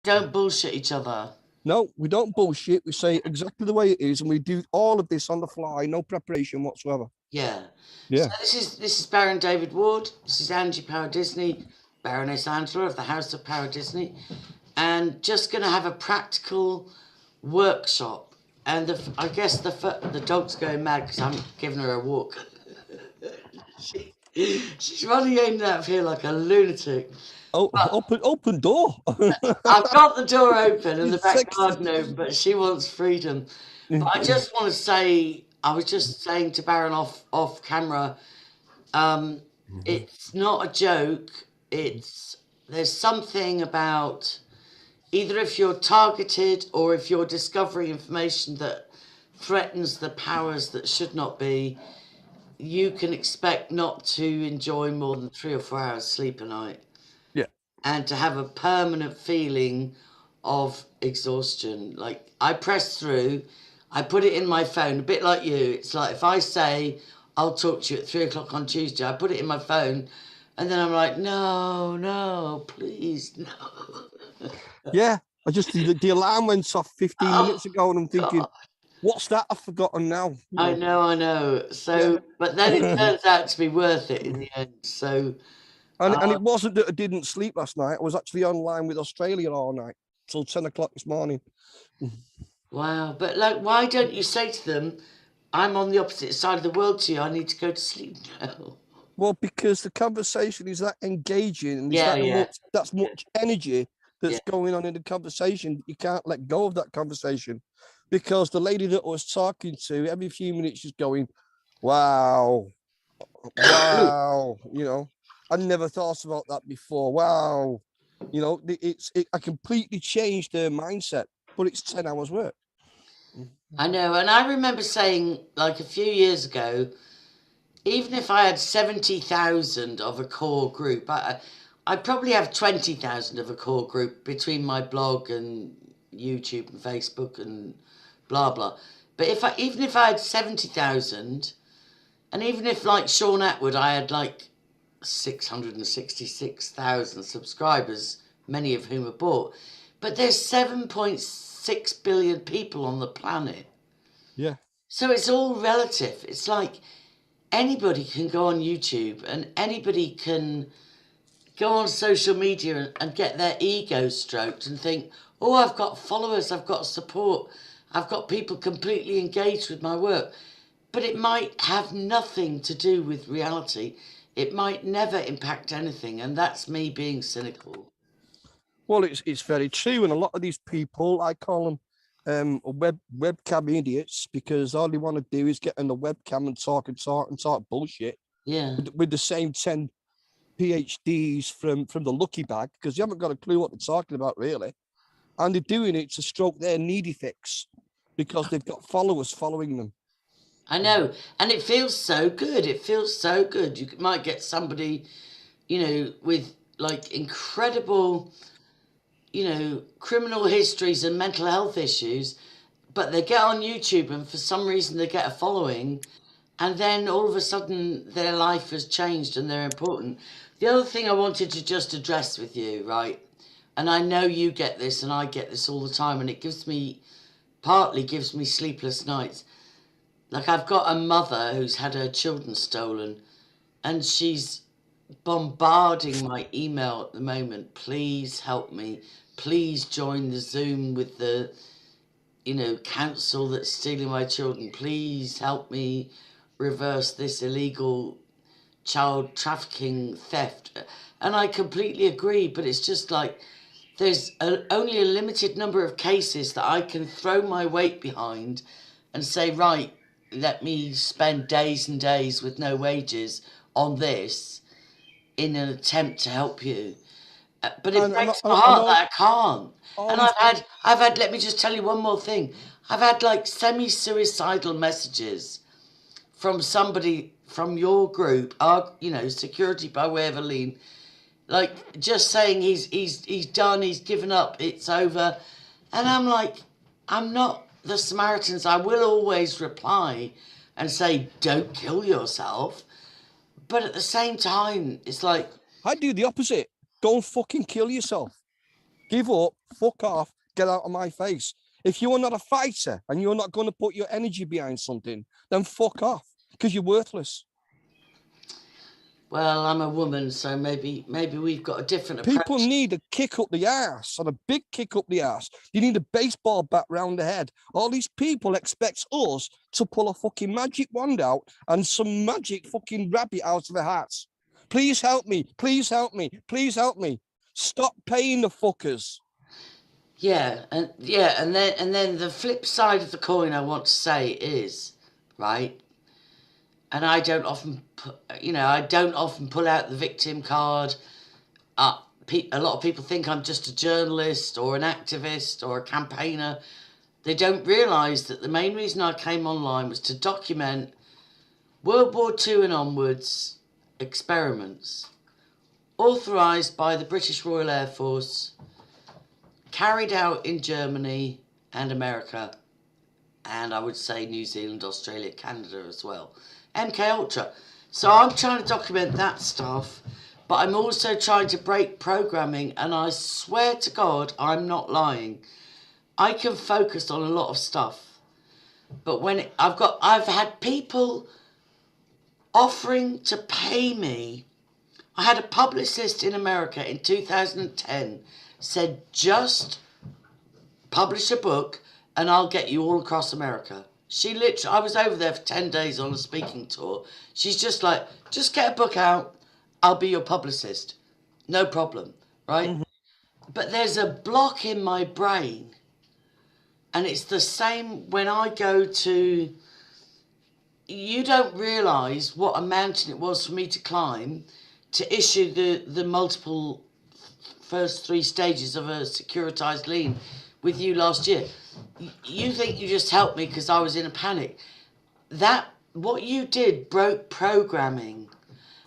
don't bullshit each other. No, we don't bullshit. We say exactly the way it is, and we do all of this on the fly, no preparation whatsoever. Yeah. So Yeah. this is Baron David Ward. This is Angie Power Disney, Baroness Angela of the House of Power Disney, and just going to have a practical workshop. And I guess the dog's going mad because I'm giving her a walk. She's running in and out of here like a lunatic. Oh, open door. I've got the door open and the back Sexy. garden open, but she wants freedom. But I just want to say, I was just saying to Baron off camera, it's not a joke. There's something about either if you're targeted or if you're discovering information that threatens the powers that should not be, you can expect not to enjoy more than 3 or 4 hours sleep a night. Yeah. And to have a permanent feeling of exhaustion. Like, I press through, I put it in my phone, a bit like you. It's like if I say, I'll talk to you at 3 o'clock on Tuesday, I put it in my phone, and then I'm like, no, please, no. Yeah. I just, the alarm went off 15 minutes ago, and I'm thinking, God. what's that? I've forgotten now. I know. So, Yeah. but then it turns out to be worth it in the end. So, And it wasn't that I didn't sleep last night. I was actually online with Australia all night till 10 o'clock this morning. wow. But like, why don't you say to them, I'm on the opposite side of the world to you. I need to go to sleep now. Well, because the conversation is that engaging, and there's that's much energy that's going on in the conversation. You can't let go of that conversation, because the lady that I was talking to, every few minutes she's going, wow, you know, I never thought about that before. Wow. You know, I completely changed their mindset, but it's 10 hours work. I know. And I remember saying, like a few years ago, even if I had 70,000 of a core group, I probably have 20,000 of a core group between my blog and YouTube and Facebook and blah, blah. But even if I had 70,000, and even if like Sean Atwood, I had like 666,000 subscribers, many of whom are bought, but there's 7.6 billion people on the planet. Yeah. So it's all relative. It's like anybody can go on YouTube and anybody can go on social media and get their ego stroked and think, oh, I've got followers, I've got support, I've got people completely engaged with my work. But it might have nothing to do with reality. It might never impact anything, and that's me being cynical. Well, it's very true, and a lot of these people, I call them webcam idiots, because all they want to do is get on the webcam and talk bullshit. Yeah. With the same 10 PhDs from the lucky bag, because you haven't got a clue what they're talking about, really. And they're doing it to stroke their needy fix because they've got followers following them. I know. And it feels so good. It feels so good. You might get somebody, with like incredible, criminal histories and mental health issues, but they get on YouTube and for some reason they get a following, and then all of a sudden their life has changed and they're important. The other thing I wanted to just address with you, right, and I know you get this and I get this all the time, and it partly gives me sleepless nights. Like, I've got a mother who's had her children stolen, and she's bombarding my email at the moment. Please help me. Please join the Zoom with the, council that's stealing my children. Please help me reverse this illegal child trafficking theft. And I completely agree, but it's just like there's only a limited number of cases that I can throw my weight behind and say, right, let me spend days and days with no wages on this in an attempt to help you. But it breaks my heart that I can't. And I've had, let me just tell you one more thing. I've had like semi-suicidal messages from somebody from your group, security by way of a lien, like just saying he's done, he's given up, it's over. And I'm like, I'm not the Samaritans. I will always reply and say, don't kill yourself. But at the same time, it's like, I do the opposite. Don't fucking kill yourself. Give up, fuck off, get out of my face. If you are not a fighter and you're not going to put your energy behind something, then fuck off, because you're worthless. Well, I'm a woman, so maybe we've got a different approach. People need a kick up the ass, and a big kick up the ass. You need a baseball bat round the head. All these people expect us to pull a fucking magic wand out and some magic fucking rabbit out of their hats. Please help me. Please help me. Please help me. Stop paying the fuckers. Yeah, and then the flip side of the coin I want to say is, right, and I don't often pull out the victim card. A lot of people think I'm just a journalist or an activist or a campaigner. They don't realise that the main reason I came online was to document World War II and onwards experiments authorised by the British Royal Air Force, carried out in Germany and America, and I would say New Zealand, Australia, Canada as well. MK Ultra. So I'm trying to document that stuff, but I'm also trying to break programming, and I swear to God, I'm not lying. I can focus on a lot of stuff, but when I've had people offering to pay me. I had a publicist in America in 2010 said, just publish a book and I'll get you all across America. I was over there for 10 days on a speaking tour. She's just like, just get a book out, I'll be your publicist. No problem, right? Mm-hmm. But there's a block in my brain, and it's the same when I go to, you don't realise what a mountain it was for me to climb to issue the multiple first 3 stages of a securitised lien with you last year. You think you just helped me because I was in a panic. What you did broke programming.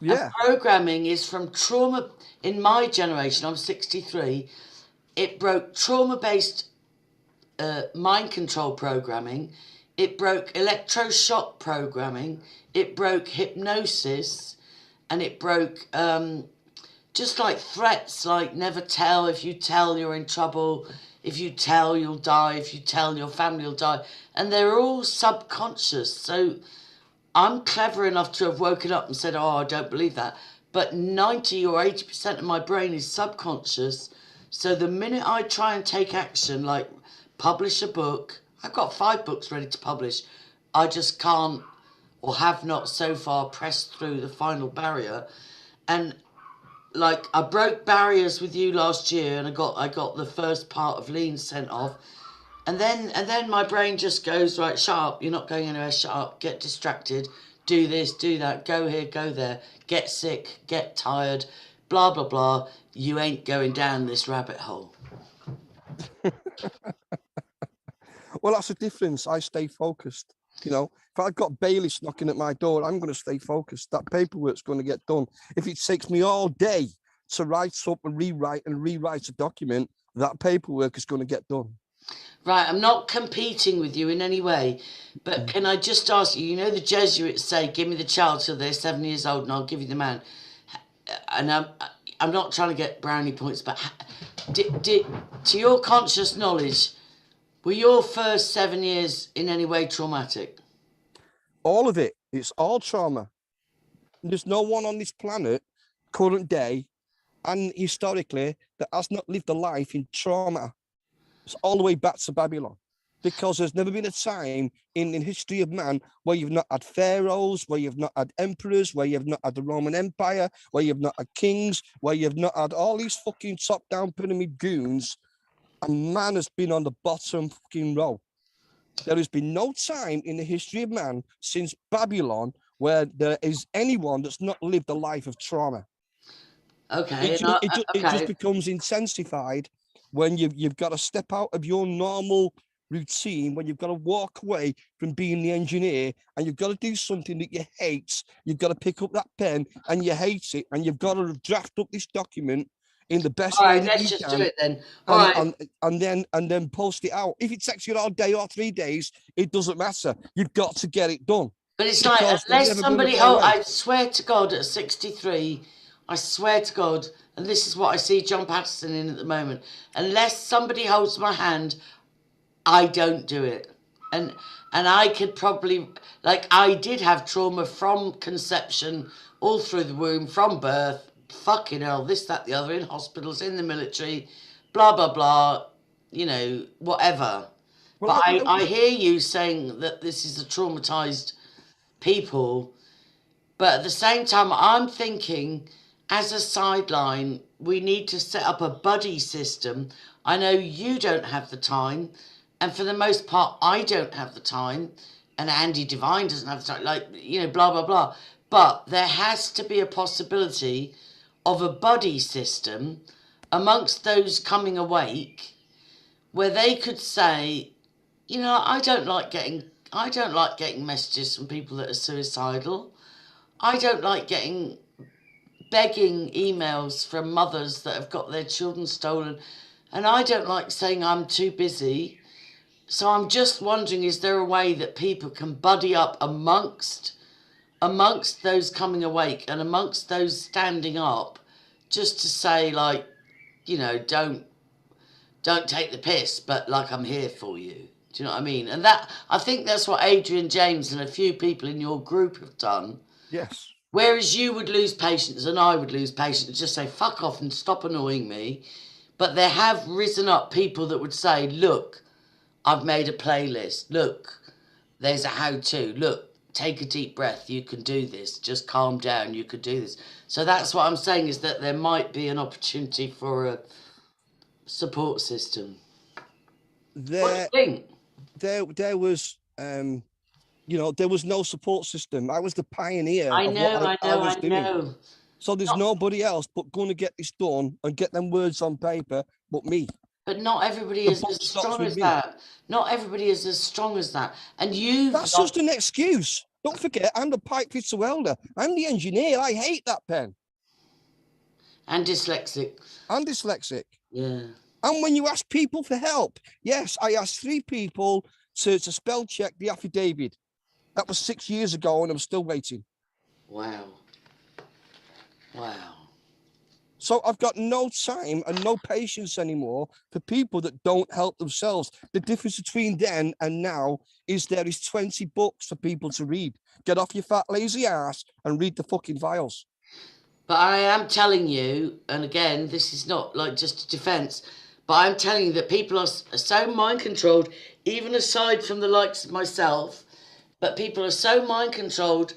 Yeah. And programming is from trauma. In my generation, I'm 63. It broke trauma-based mind control programming. It broke electroshock programming. It broke hypnosis. And it broke just like threats, like never tell. If you tell, you're in trouble. If you tell, you'll die. If you tell, your family will die. And they're all subconscious. So I'm clever enough to have woken up and said, oh, I don't believe that. But 90 or 80% of my brain is subconscious. So the minute I try and take action, like publish a book, I've got 5 books ready to publish. I just can't, or have not so far, pressed through the final barrier. And like, I broke barriers with you last year, and I got the first part of Lean sent off, and then my brain just goes, right, shut up, you're not going anywhere, shut up, get distracted, do this, do that, go here, go there, get sick, get tired, blah blah blah. You ain't going down this rabbit hole. Well, that's the difference. I stay focused. You know, if I've got bailiffs knocking at my door, I'm going to stay focused. That paperwork's going to get done. If it takes me all day to write up and rewrite a document, that paperwork is going to get done. Right, I'm not competing with you in any way, but can I just ask you, you know the Jesuits say, give me the child till they're 7 years old and I'll give you the man. And I'm not trying to get brownie points, but to your conscious knowledge, were your first 7 years in any way traumatic? All of it. It's all trauma. There's no one on this planet, current day, and historically, that has not lived a life in trauma. It's all the way back to Babylon. Because there's never been a time in the history of man where you've not had pharaohs, where you've not had emperors, where you've not had the Roman Empire, where you've not had kings, where you've not had all these fucking top-down pyramid goons. And man has been on the bottom fucking row. There has been no time in the history of man since Babylon where there is anyone that's not lived a life of trauma. Okay. It just becomes intensified when you've got to step out of your normal routine, when you've got to walk away from being the engineer and you've got to do something that you hate. You've got to pick up that pen and you hate it, and you've got to draft up this document in the best way that you can. Let's just do it then. And then post it out. If it takes you all day or 3 days, it doesn't matter. You've got to get it done. But it's like, unless somebody, I swear to God, at 63, I swear to God, and this is what I see John Patterson in at the moment, unless somebody holds my hand, I don't do it. And I could probably, like, I did have trauma from conception, all through the womb, from birth, fucking hell, this, that, the other, in hospitals, in the military, blah, blah, blah, you know, whatever. Well, But I hear you saying that this is a traumatized people, but at the same time, I'm thinking, as a sideline, we need to set up a buddy system. I know you don't have the time, and for the most part, I don't have the time, and Andy Devine doesn't have the time, like, you know, blah, blah, blah. But there has to be a possibility of a buddy system amongst those coming awake where they could say, you know, I don't like getting messages from people that are suicidal. I don't like getting begging emails from mothers that have got their children stolen. And I don't like saying I'm too busy. So I'm just wondering, is there a way that people can buddy up amongst those coming awake and amongst those standing up, just to say, like, you know, don't take the piss, but like, I'm here for you. Do you know what I mean? And that, I think that's what Adrian James and a few people in your group have done. Yes. Whereas you would lose patience and I would lose patience and just say, fuck off and stop annoying me. But there have risen up people that would say, look, I've made a playlist. Look, there's a how-to. Look, take a deep breath. You can do this. Just calm down. You could do this. So that's what I'm saying, is that there might be an opportunity for a support system. What do you think? There was, you know, there was no support system. I was the pioneer I of what I was doing. know. So there's nobody else but going to get this done and get them words on paper but me. But not everybody is as strong as that. Not everybody is as strong as that. And that's just an excuse. Don't forget, I'm the pipe fitter welder. I'm the engineer. I hate that pen. And dyslexic. Yeah. And when you ask people for help, yes, I asked 3 people to spell check the affidavit. That was 6 years ago, and I'm still waiting. Wow. So I've got no time and no patience anymore for people that don't help themselves. The difference between then and now is there is 20 books for people to read. Get off your fat, lazy ass and read the fucking files. But I am telling you, and again, this is not like just a defense, but I'm telling you that people are so mind-controlled, even aside from the likes of myself, but people are so mind-controlled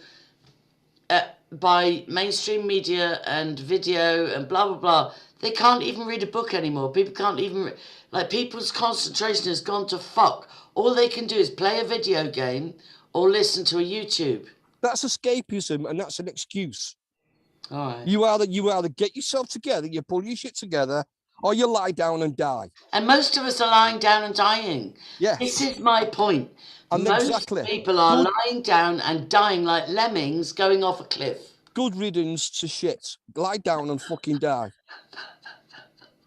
by mainstream media and video and blah, blah, blah. They can't even read a book anymore. People can't even, like, people's concentration has gone to fuck. All they can do is play a video game or listen to a YouTube. That's escapism, and that's an excuse. All right. You either get yourself together, you pull your shit together, or you lie down and die. And most of us are lying down and dying. Yes. This is my point. And most people are lying down and dying like lemmings going off a cliff. Good riddance to shit. Lie down and fucking die.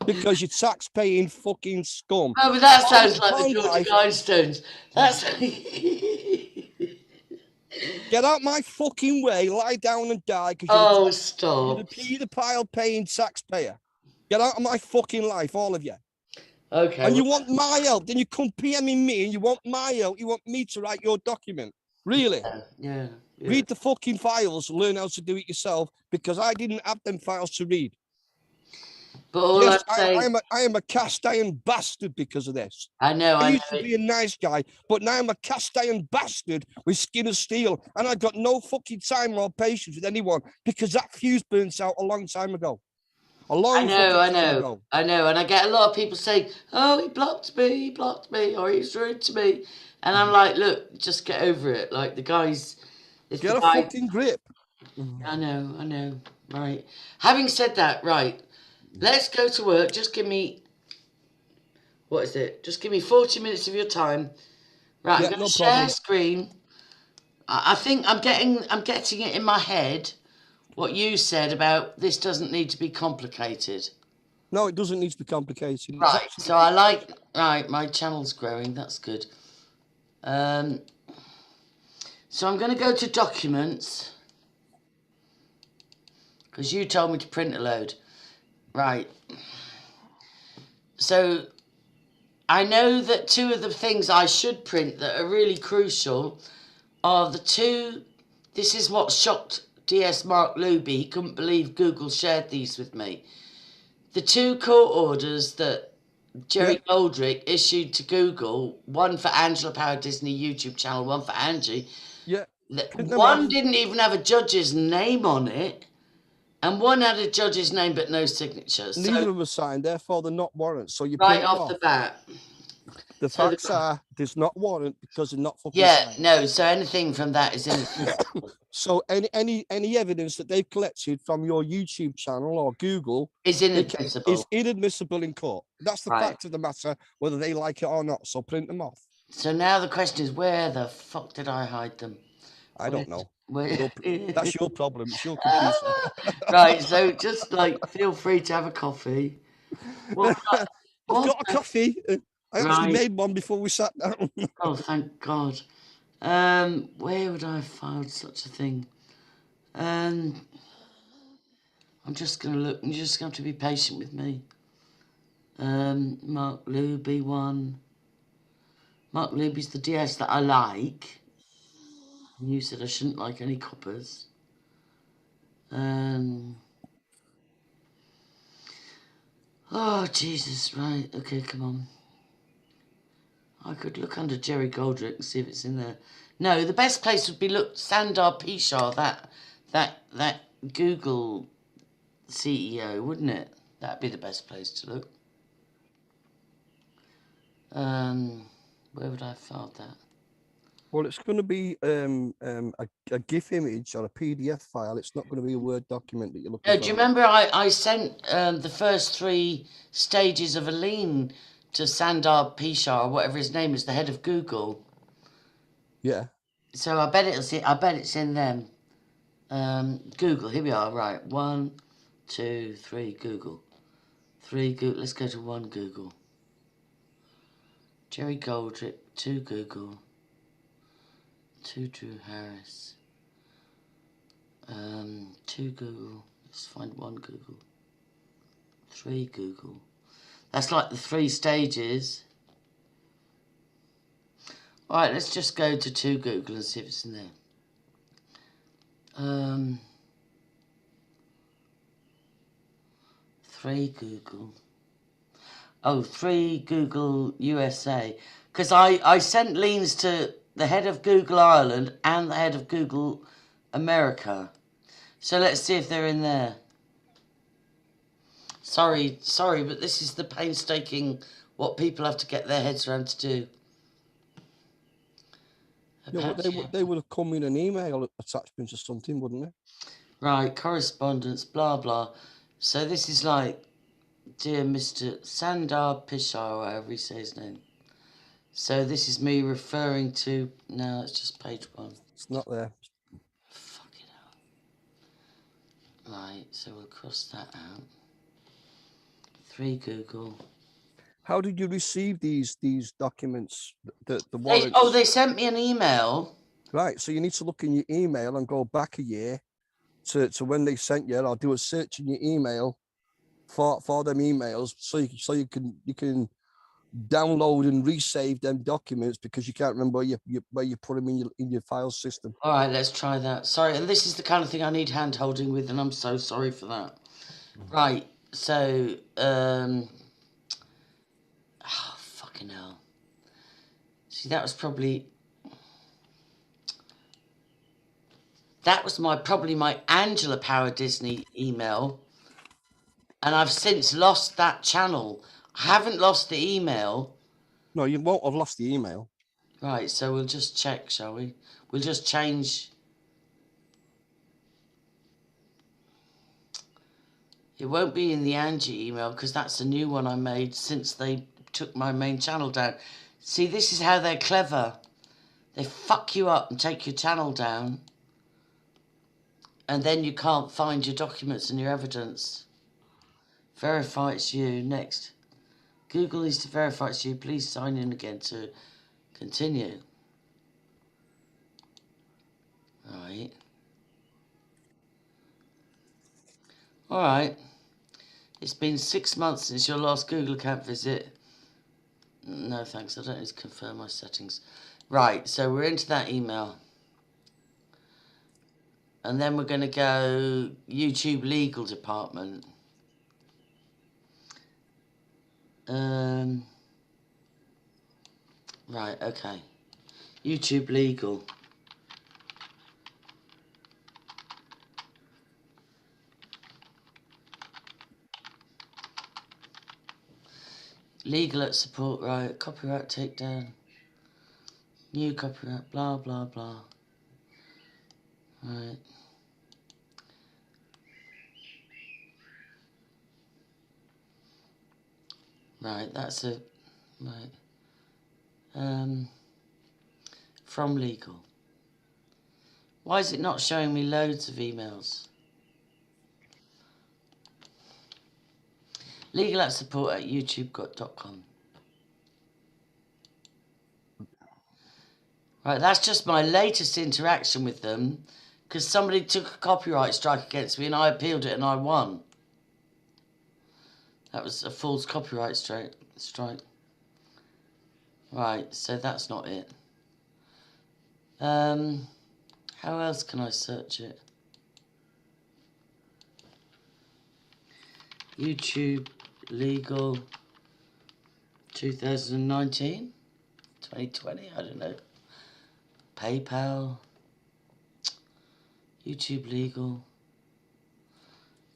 Because you're tax-paying fucking scum. Oh, but that sounds like the George Guidestones. That's... Get out my fucking way, lie down and die. Stop. You're the pile-paying taxpayer. Get out of my fucking life, all of you. Okay. And you want my help, then you come PMing me and you want my help. You want me to write your document. Really? Yeah. Read the fucking files, learn how to do it yourself, because I didn't have them files to read. But all yes, I'm saying... I am a cast iron bastard because of this. I know. I used to be a nice guy, but now I'm a cast iron bastard with skin of steel, and I've got no fucking time or patience with anyone because that fuse burnt out a long time ago. I know, and I get a lot of people saying, "Oh, he blocked me, or he's rude to me," and I'm like, "Look, just get over it. Like, the guy's get a fucking grip." I know. Right. Having said that, right, let's go to work. Just give me, what is it? Just give me 40 minutes of your time. Right, I'm going to share screen. I think I'm getting it in my head. What you said about this doesn't need to be complicated. No, it doesn't need to be complicated. Right, so I like... Right, my channel's growing. That's good. So I'm going to go to documents, because you told me to print a load. Right. So I know that two of the things I should print that are really crucial are the two. This is what shocked DS Mark Luby. He couldn't believe Google shared these with me. The two court orders that Jerry Goldrick issued to Google, one for Angela Power Disney YouTube channel, one for Angie. Yeah. One didn't even have a judge's name on it, and one had a judge's name but no signature. Neither of them were signed, therefore they're not warrants. So you right print them off the bat. The facts are there's not warrant because they're not fucking signed. No, so anything from that is inadmissible. So any evidence that they've collected from your YouTube channel or Google is inadmissible. Is inadmissible in court. That's the fact of the matter, whether they like it or not. So print them off. So now the question is, where the fuck did I hide them? I don't know. That's your problem. It's your computer. Right, so just like feel free to have a coffee. I've got a coffee. I actually made one before we sat down. Oh, thank God. Where would I have filed such a thing? I'm just going to look. You're just going to have to be patient with me. Mark Luby one. Mark Luby's the DS that I like. And you said I shouldn't like any coppers. Oh, Jesus, right. Okay, come on. I could look under Jerry Goldrick and see if it's in there. No, the best place would be Sandar Pichar, that Google CEO, wouldn't it? That'd be the best place to look. Where would I have filed that? Well, it's going to be a GIF image or a PDF file. It's not going to be a Word document that you're looking for. Do you remember I sent the first 3 stages of a lien to Sandar Pichar, or whatever his name is, the head of Google? Yeah. So I bet it's in them. Google, here we are, right. 1, 2, 3, Google. 3, Google. Let's go to 1, Google. Jerry Goldrick, 2, Google. 2, Drew Harris. 2, Google. Let's find 1, Google. 3, Google. That's like the 3 stages. All right, let's just go to 2, Google and see if it's in there. 3, Google. Oh, 3, Google USA. Because I sent liens to the head of Google Ireland and the head of Google America. So let's see if they're in there. Sorry, but this is the painstaking what people have to get their heads around to do. Yeah, they would have come in an email attachment or something, wouldn't they? Right, correspondence, blah, blah. So this is like, dear Mr. Sandar Pichar, whatever he says his name. So this is me referring to... No, it's just page 1. It's not there. Fuck it out. Right, so we'll cross that out. 3, Google. How did you receive these documents? The warrants? They sent me an email. Right, so you need to look in your email and go back a year to when they sent you, or do a search in your email for them emails, so you can download and resave them documents, because you can't remember where you put them in your file system. All right, let's try that. Sorry, and this is the kind of thing I need hand holding with, and I'm so sorry for that. Right, so oh, fucking hell. See, that was probably my Angela Power Disney email, and I've since lost that channel. I haven't lost the email. No, you won't have lost the email. Right, so we'll just check, shall we? We'll just change. It won't be in the Angie email, because that's a new one I made since they took my main channel down. See, this is how they're clever. They fuck you up and take your channel down, and then you can't find your documents and your evidence. Verify it's you. Next. Google needs to verify it's you. Please sign in again to continue. Alright. Alright. It's been 6 months since your last Google account visit. No, thanks. I don't need to confirm my settings. Right, so we're into that email. And then we're going to go YouTube legal department. Right, okay. YouTube legal. Legal at support, right. Copyright takedown. New copyright, blah, blah, blah. Right. Right, that's it. Right. From legal. Why is it not showing me loads of emails? Legal at support at youtube.com. Right, that's just my latest interaction with them, because somebody took a copyright strike against me and I appealed it and I won. That was a false copyright strike. Right, so that's not it. How else can I search it? YouTube legal 2019, 2020, I don't know. PayPal, YouTube legal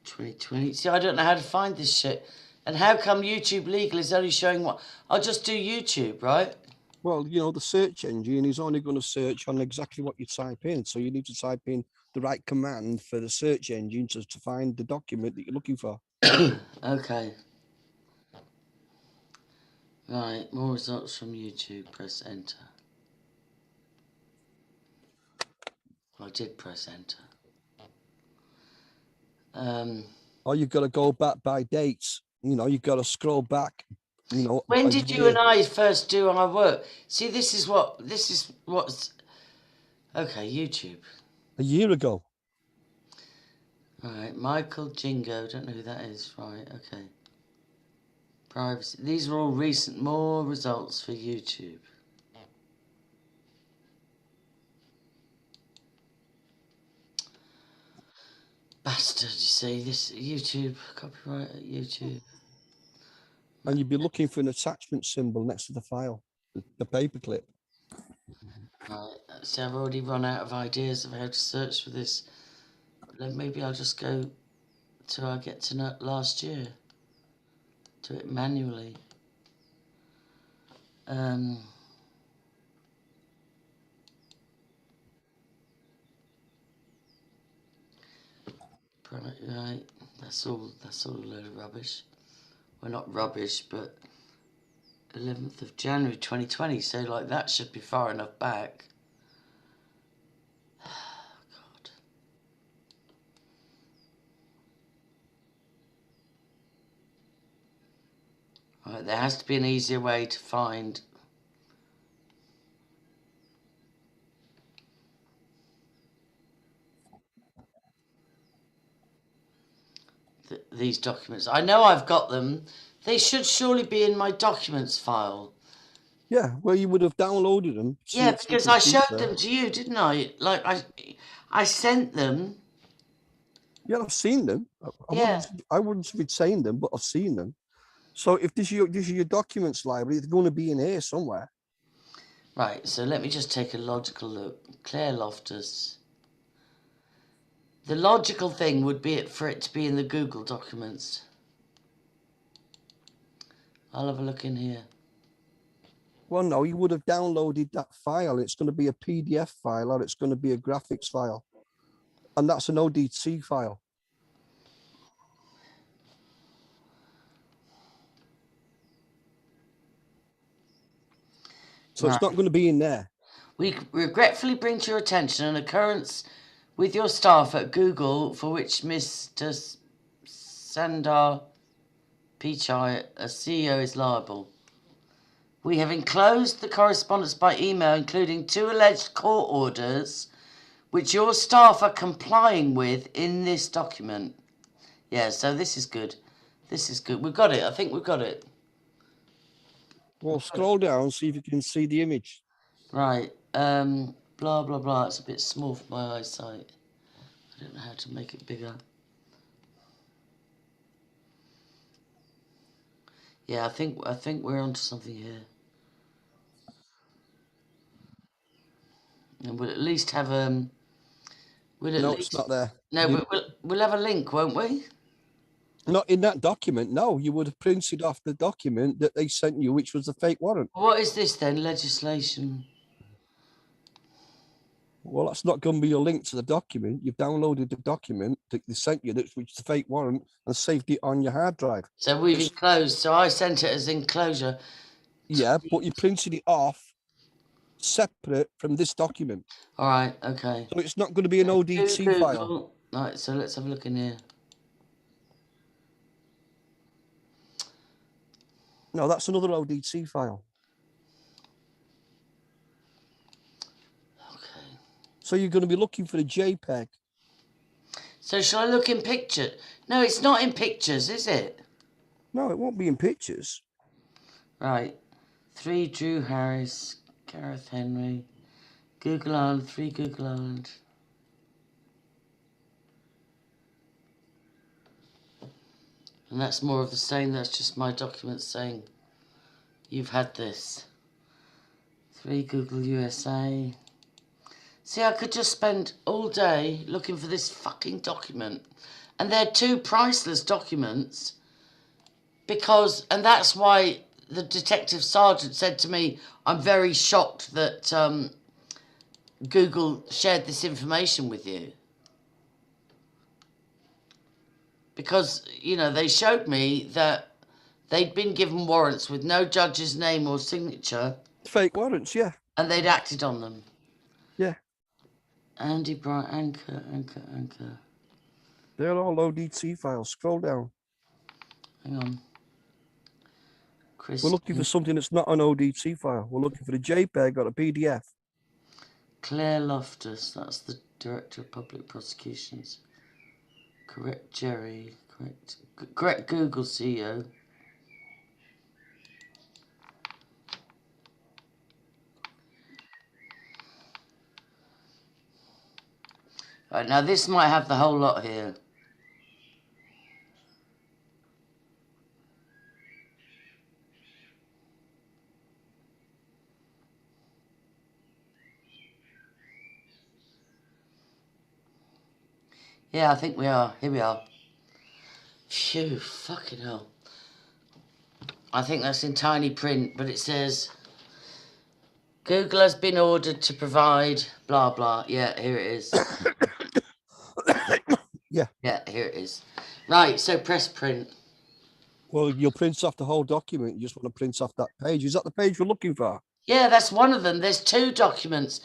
2020. See, I don't know how to find this shit. And how come YouTube legal is only showing what? I'll just do YouTube, right? Well, you know, the search engine is only going to search on exactly what you type in. So you need to type in the right command for the search engine to find the document that you're looking for. Okay. Right, more results from YouTube. Press enter. I did press enter. Or you've got to go back by dates. You know, you've got to scroll back. You know, when did you and I first do our work? See, this is what's okay. YouTube. A year ago. All right, Michael Jingo. Don't know who that is. Right, okay. Privacy. These are all recent. More results for YouTube. Bastard, you see, this YouTube, copyright at YouTube. And you'd be looking for an attachment symbol next to the file, the paperclip. Right, so I've already run out of ideas of how to search for this. Then maybe I'll just go till I get to last year. Do it manually. Right, that's all a load of rubbish. Well, not rubbish, but 11th of January 2020, so like that should be far enough back. God. Right, there has to be an easier way to find these documents. I know I've got them. They should surely be in my documents file. Yeah, well, you would have downloaded them. Yeah, because I showed them to you, didn't I? Like I sent them. Yeah, I've seen them. I wouldn't have retained them, but I've seen them. So if this is your documents library, it's going to be in here somewhere. Right, so let me just take a logical look. Claire Loftus. The logical thing would be for it to be in the Google documents. I'll have a look in here. Well, no, you would have downloaded that file. It's going to be a PDF file or it's going to be a graphics file. And that's an ODT file. So It's not going to be in there. We regretfully bring to your attention an occurrence with your staff at Google for which Mr. Sundar Pichai, a CEO, is liable. We have enclosed the correspondence by email, including 2 alleged court orders, which your staff are complying with in this document. Yeah, so this is good. This is good. We've got it. I think we've got it. Well, scroll down, see if you can see the image. Right. Blah, blah, blah. It's a bit small for my eyesight. I don't know how to make it bigger. Yeah, I think we're onto something here. And we'll at least have No, it's not there. No, but we'll have a link, won't we? Not in that document. No, you would have printed off the document that they sent you, which was the fake warrant. What is this then? Legislation. Well, that's not going to be a link to the document. You've downloaded the document that they sent you, which is the fake warrant, and saved it on your hard drive. So we've enclosed. So I sent it as enclosure. Yeah, but you printed it off separate from this document. All right. Okay. So it's not going to be an ODT file. Right. So let's have a look in here. No, that's another ODT file. Okay. So you're going to be looking for a JPEG. So shall I look in picture? No, it's not in pictures, is it? No, it won't be in pictures. Right. 3 Drew Harris, Gareth Henry, Google Island, 3 Google Island. And that's more of the same. That's just my document saying you've had this. 3 Google USA. See, I could just spend all day looking for this fucking document. And they're 2 priceless documents. And that's why the detective sergeant said to me, I'm very shocked that Google shared this information with you. Because, you know, they showed me that they'd been given warrants with no judge's name or signature. Fake warrants, yeah. And they'd acted on them. Yeah. Andy Bright, Anchor. They're all ODT files. Scroll down. Hang on. We're looking for something that's not an ODT file. We're looking for a JPEG or a PDF. Claire Loftus, that's the Director of Public Prosecutions. Correct Jerry, correct Google CEO. Right, now this might have the whole lot here. Yeah, I think we are. Here we are. Phew, fucking hell. I think that's in tiny print, but it says, Google has been ordered to provide blah, blah. Yeah, here it is. Yeah. Yeah, here it is. Right, so press print. Well, you'll print off the whole document. You just want to print off that page. Is that the page we're looking for? Yeah, that's one of them. There's 2 documents.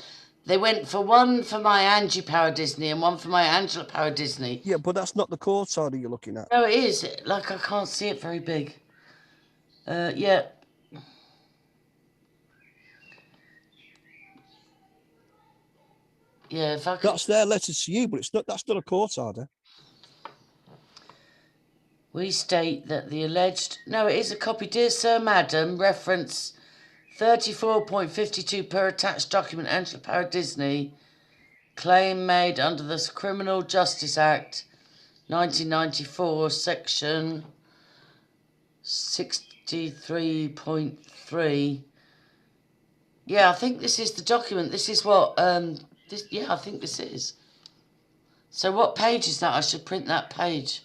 They went for one for my Angie Power Disney and one for my Angela Power Disney. Yeah, but that's not the court order you're looking at. No, it is. Like, I can't see it very big. Yeah. Yeah, if I could... That's their letter to you, but it's not. That's not a court order. We state that the alleged... No, it is a copy. Dear Sir, Madam, reference 34.52 per attached document, Angela Power Disney, claim made under the Criminal Justice Act 1994, section 63.3. Yeah, I think this is the document. This is what... yeah, I think this is. So what page is that? I should print that page.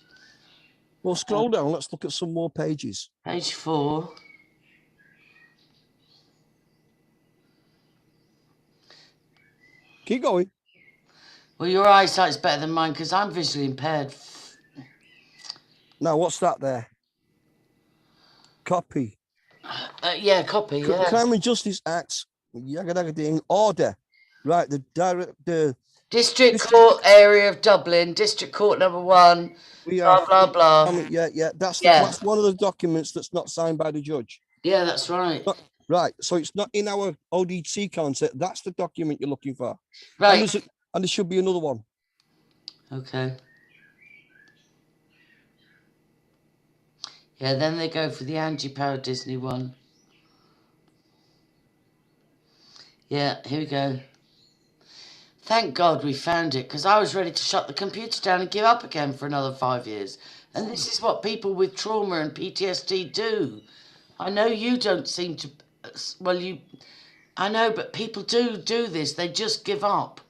Well, scroll down. Let's look at some more pages. Page 4. Keep going. Well, your eyesight's better than mine because I'm visually impaired. Now, what's that there? Copy. Yeah, copy. Yeah. Crime and Justice Act. Order. Right. The District Court area of Dublin, District Court number 1. Blah blah blah. Yeah. That's one of the documents that's not signed by the judge. Yeah, that's right. Right. So it's not in our ODT concept. That's the document you're looking for. Right. And there should be another one. Okay. Yeah, then they go for the Angie Power Disney one. Yeah, here we go. Thank God we found it, because I was ready to shut the computer down and give up again for another 5 years. And this is what people with trauma and PTSD do. I know you don't seem to... Well, I know, but people do this. They just give up.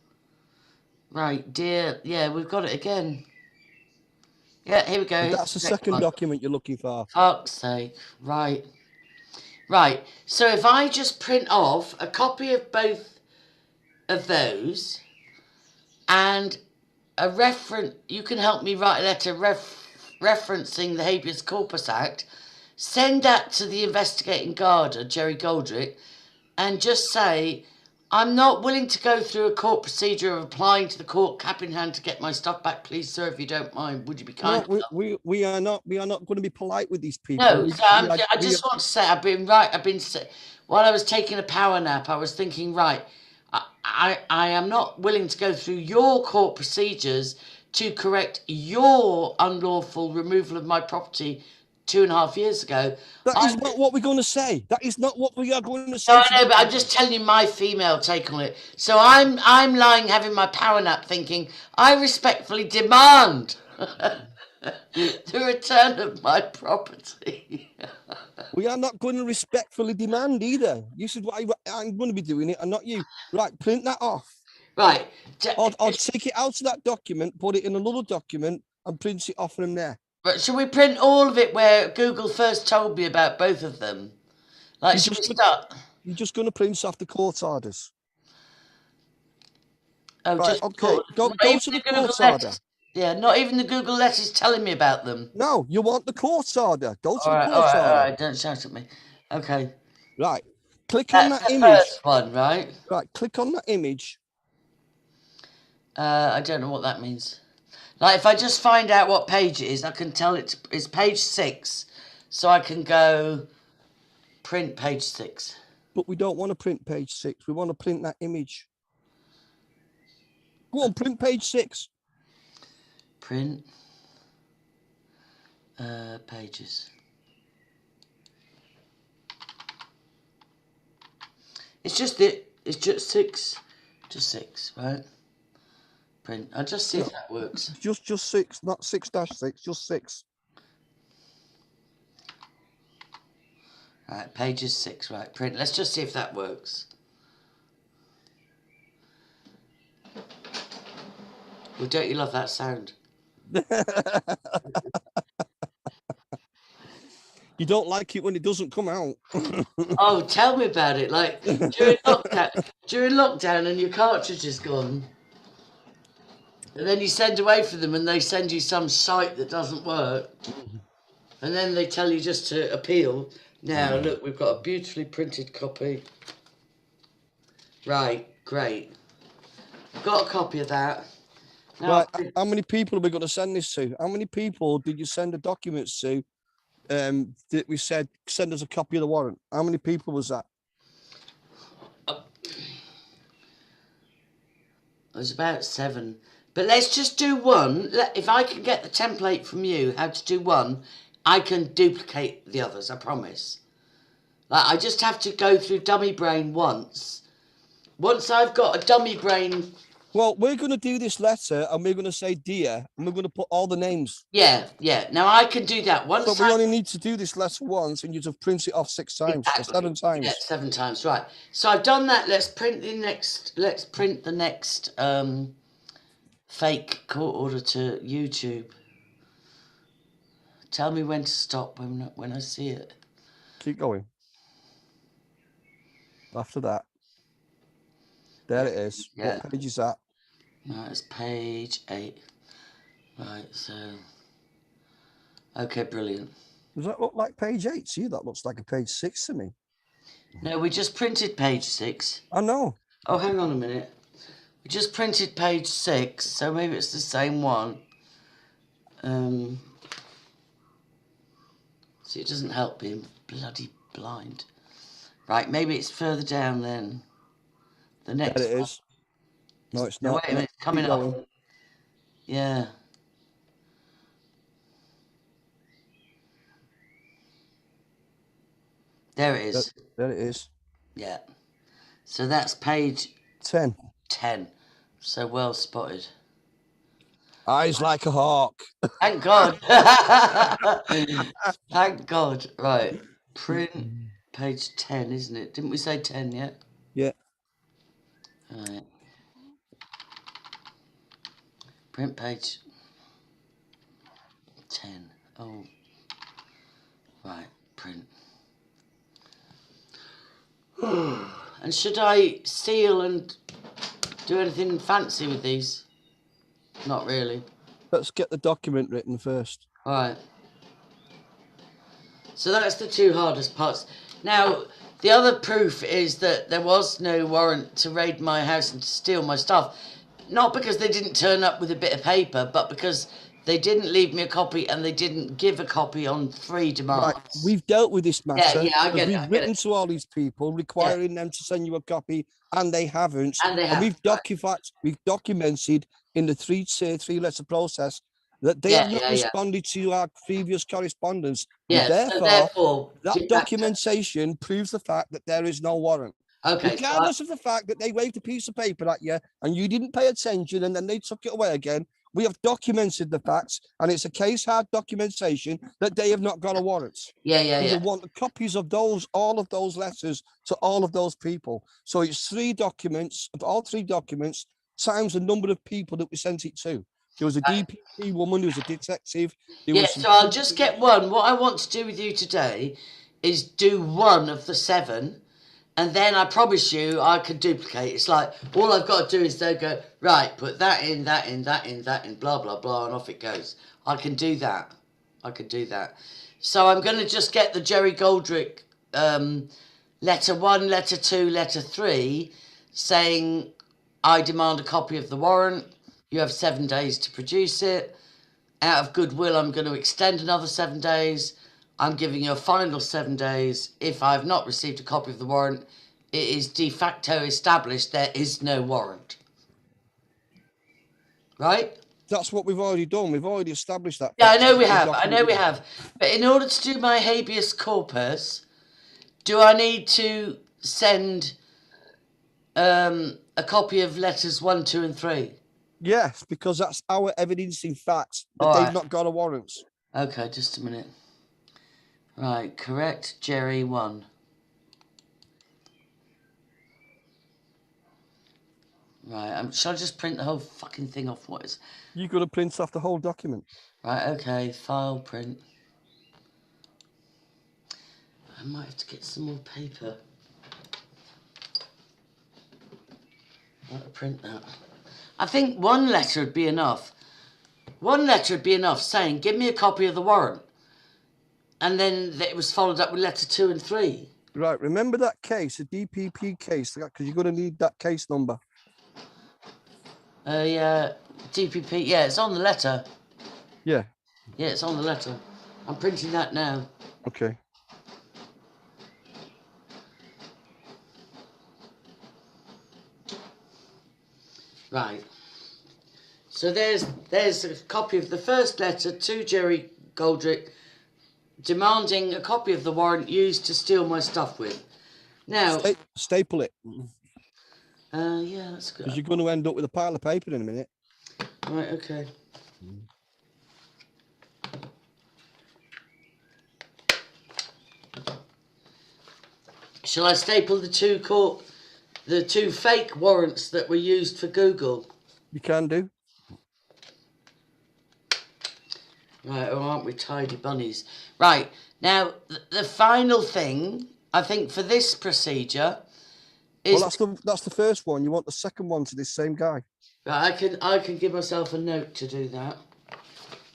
Right, dear. Yeah, we've got it again. Yeah, here we go. That's the second document you're looking for. Fuck's sake. Right. Right. So if I just print off a copy of both of those and a reference, you can help me write a letter referencing the Habeus Corpus Act, send that to the investigating Garda, Jerry Goldrick, and just say, I'm not willing to go through a court procedure of applying to the court cap in hand to get my stuff back, please, sir, if you don't mind. Would you be kind? No, we are not going to be polite with these people. No, so I just want to say, while I was taking a power nap, I was thinking, right, I am not willing to go through your court procedures to correct your unlawful removal of my property 2.5 years ago. That is not what we're going to say. That is not what we are going to say. No, I know, but I'm just telling you my female take on it. So I'm lying having my power nap thinking, I respectfully demand the return of my property. We are not going to respectfully demand either. You said, well, I'm going to be doing it and not you. Right, print that off. Right. I'll take it out of that document, put it in another document and print it off from there. But should we print all of it where Google first told me about both of them? Like, should we start? You're just going to print off the court orders. Oh, right, just okay. Go to the court order. Yeah, not even the Google letters telling me about them. No, you want the court order. Go to the court order. All right, don't shout at me. Okay. Right. Click on that image. That's the first one, right? Right, click on that image. I don't know what that means. Like, if I just find out what page it is, I can tell it's page 6. So I can go print page 6. But we don't want to print page 6. We want to print that image. Go on, print page 6. Print pages. It's just 6. Just 6, right? Print. I'll just see if that works. Just 6, not 6-6, just 6. Right, pages 6, right, print. Let's just see if that works. Well, don't you love that sound? You don't like it when it doesn't come out. Oh, tell me about it. Like, during lockdown and your cartridge is gone. And then you send away for them and they send you some site that doesn't work. And then they tell you just to appeal. Now, look, we've got a beautifully printed copy. Right, great. Got a copy of that. Now, right, how many people are we going to send this to? How many people did you send the documents to that we said, send us a copy of the warrant? How many people was that? It was about 7. But let's just do one. If I can get the template from you, how to do one, I can duplicate the others, I promise. Like, I just have to go through dummy brain once. Once I've got a dummy brain... Well, we're going to do this letter and we're going to say dear and we're going to put all the names. Yeah. Now I can do that once. But we only need to do this letter once and you just print it off 6 times, exactly. Or 7 times. Yeah, 7 times, right. So I've done that. Let's print the next fake court order to YouTube. Tell me when to stop when I see it. Keep going. After that. There it is. Yeah. What page is that? Right, it's page 8. Right, so... Okay, brilliant. Does that look like page 8 to you? That looks like a page 6 to me. No, we just printed page 6. I know. Oh, hang on a minute. We just printed page 6, so maybe it's the same one. See, it doesn't help being bloody blind. Right, maybe it's further down then. The next there it is. No, it's not. Wait a minute, it's coming up. Yeah. There it is. There it is. Yeah. So that's page 10. 10. So well spotted. Eyes like a hawk. Thank God. Thank God. Right. Print page 10, isn't it? Didn't we say 10 yet? Yeah. Right. Print page 10. Oh. Right. Print. And should I seal and do anything fancy with these? Not really. Let's get the document written first. All right. So that's the two hardest parts. Now, the other proof is that there was no warrant to raid my house and to steal my stuff. Not because they didn't turn up with a bit of paper, but because they didn't leave me a copy and they didn't give a copy on 3 demands. Right. We've dealt with this matter. Yeah, I get it. We've written to all these people requiring them to send you a copy, and they haven't. And we've documented in the 3-letter process that they have not responded to our previous correspondence. Yes, and therefore that documentation proves the fact that there is no warrant. Okay. Regardless of the fact that they waved a piece of paper at you and you didn't pay attention and then they took it away again, we have documented the facts, and it's a case hard documentation that they have not got a warrant. Yeah. We want copies of all of those letters to all of those people. So it's 3 documents, of all 3 documents, times the number of people that we sent it to. There was a DPP woman, there was a detective. So I'll just get one. What I want to do with you today is do 1 of the 7, and then I promise you I could duplicate. It's like, all I've got to do is they go, right, put that in, blah, blah, blah, and off it goes. I can do that. So I'm going to just get the Jerry Goldrick letter 1, letter 2, letter 3, saying I demand a copy of the warrant. You have 7 days to produce it. Out of goodwill, I'm going to extend another 7 days. I'm giving you a final 7 days. If I have not received a copy of the warrant, it is de facto established there is no warrant. Right? That's what we've already done. We've already established that. Yeah, I know we have. But in order to do my habeas corpus, do I need to send a copy of letters 1, 2, and 3? Yes, because that's our evidencing facts that they've not got a warrant. Okay, just a minute. Right, correct, Jerry 1. Right, shall I just print the whole fucking thing off? What is? You've got to print off the whole document. Right, okay, file print. I might have to get some more paper. I'll print that. I think 1 letter would be enough. 1 letter would be enough saying, give me a copy of the warrant. And then it was followed up with letter 2 and 3. Right, remember that case, the DPP case, because you're going to need that case number. Yeah, DPP, yeah, it's on the letter. Yeah. Yeah, it's on the letter. I'm printing that now. Okay. Right. So there's a copy of the first letter to Jerry Goldrick demanding a copy of the warrant used to steal my stuff with. Now... Staple it. Yeah, that's good. Because you're going to end up with a pile of paper in a minute. Right, okay. Shall I staple the 2 fake warrants that were used for Google? You can do. Right, or aren't we tidy bunnies? Right, now, the final thing, I think, for this procedure is... Well, that's the first one. You want the second one to this same guy. Right, I can give myself a note to do that.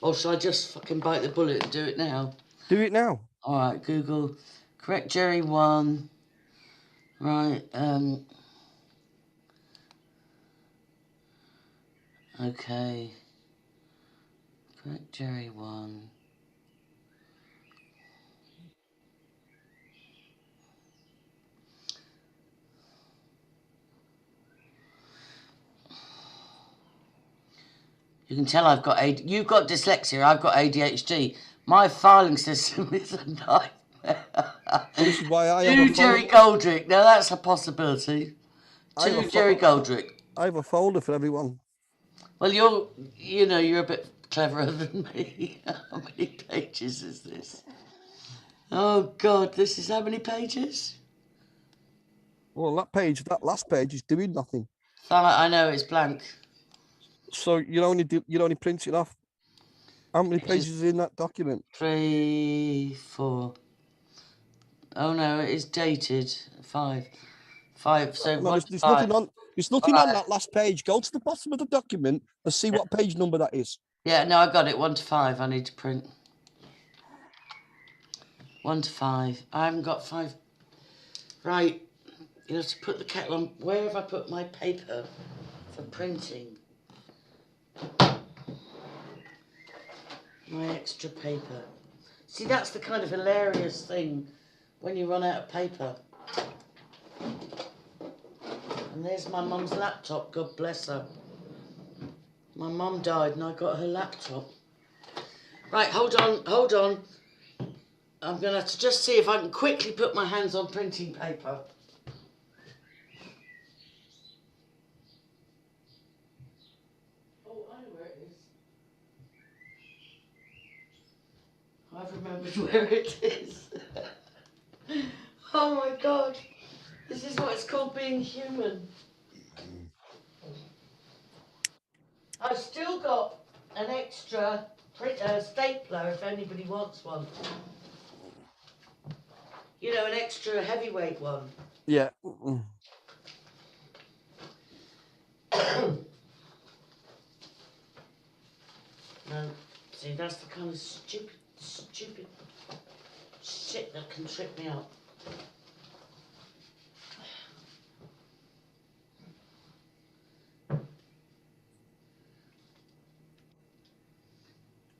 Or shall I just fucking bite the bullet and do it now? Do it now. All right, Google, correct Jerry 1. Right, okay. Correct Jerry 1. You can tell I've got you've got dyslexia, I've got ADHD. My filing system is a nightmare. This is why I have To a Jerry folder. Goldrick. Now that's a possibility. To Jerry Goldrick. I have a folder for everyone. Well, you're a bit cleverer than me. How many pages is this? Oh God, this is how many pages? Well, that last page is doing nothing. I know it's blank. So you're only printing off. How many pages is in that document? 3, 4. Oh no, it is dated 5. 5. So No, there's 5. nothing on. There's nothing on that last page. Go to the bottom of the document and see what page number that is. Yeah, no, I got it. 1 to 5. I need to print. 1 to 5. I haven't got 5. Right. You have to put the kettle on. Where have I put my paper for printing? My extra paper. See, that's the kind of hilarious thing when you run out of paper. And there's my mum's laptop, God bless her. My mum died and I got her laptop. Right, hold on. I'm going to have to just see if I can quickly put my hands on printing paper. Oh, I know where it is. I've remembered where it is. Oh my God. This is what it's called being human. I've still got an extra stapler if anybody wants one. You know, an extra heavyweight one. Yeah. No, see, that's the kind of stupid shit that can trip me up.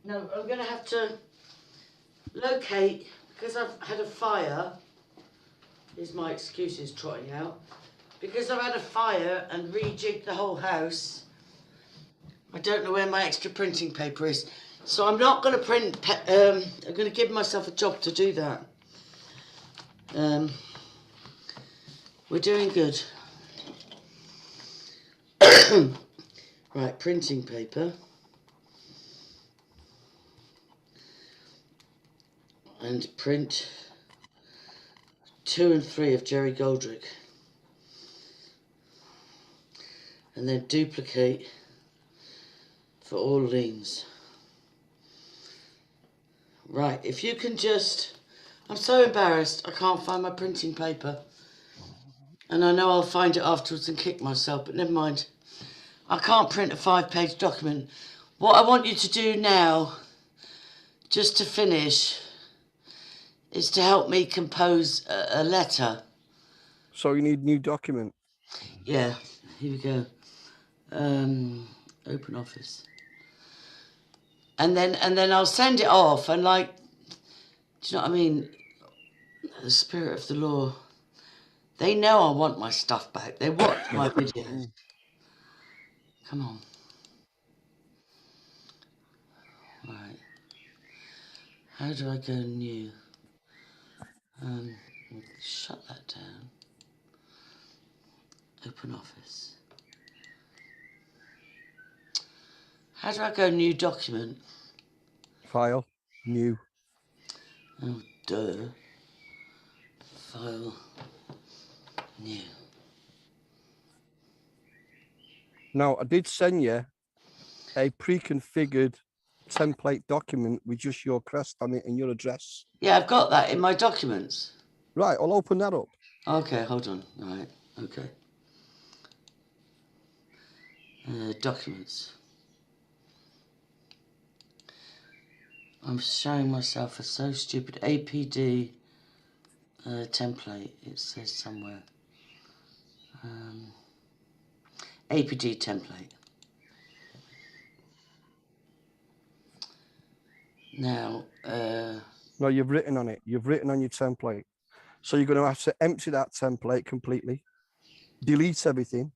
No, I'm going to have to locate, because I've had a fire, here's my excuses trotting out, because I've had a fire and rejigged the whole house, I don't know where my extra printing paper is. So I'm not going to print, I'm going to give myself a job to do that. We're doing good. Right, printing paper. And print 2 and 3 of Jerry Goldrick. And then duplicate for all leans. Right, if you can just... I'm so embarrassed I can't find my printing paper. And I know I'll find it afterwards and kick myself, but never mind. I can't print a 5-page document. What I want you to do now, just to finish, is to help me compose a letter. So you need a new document? Yeah, here we go. Open office. And then I'll send it off and do you know what I mean? The spirit of the law. They know I want my stuff back. They watch my videos. Come on. Right. How do I go new? Shut that down. Open office. How do I go new document? File, new. Oh, duh. File, new. Now, I did send you a pre-configured template document with just your crest on it and your address. Yeah, I've got that in my documents. Right, I'll open that up. Okay, hold on. All right, okay. Documents. I'm showing myself as so stupid. APD template, it says somewhere. APD template. Now, No, you've written on it. You've written on your template. So you're going to have to empty that template completely. Delete everything.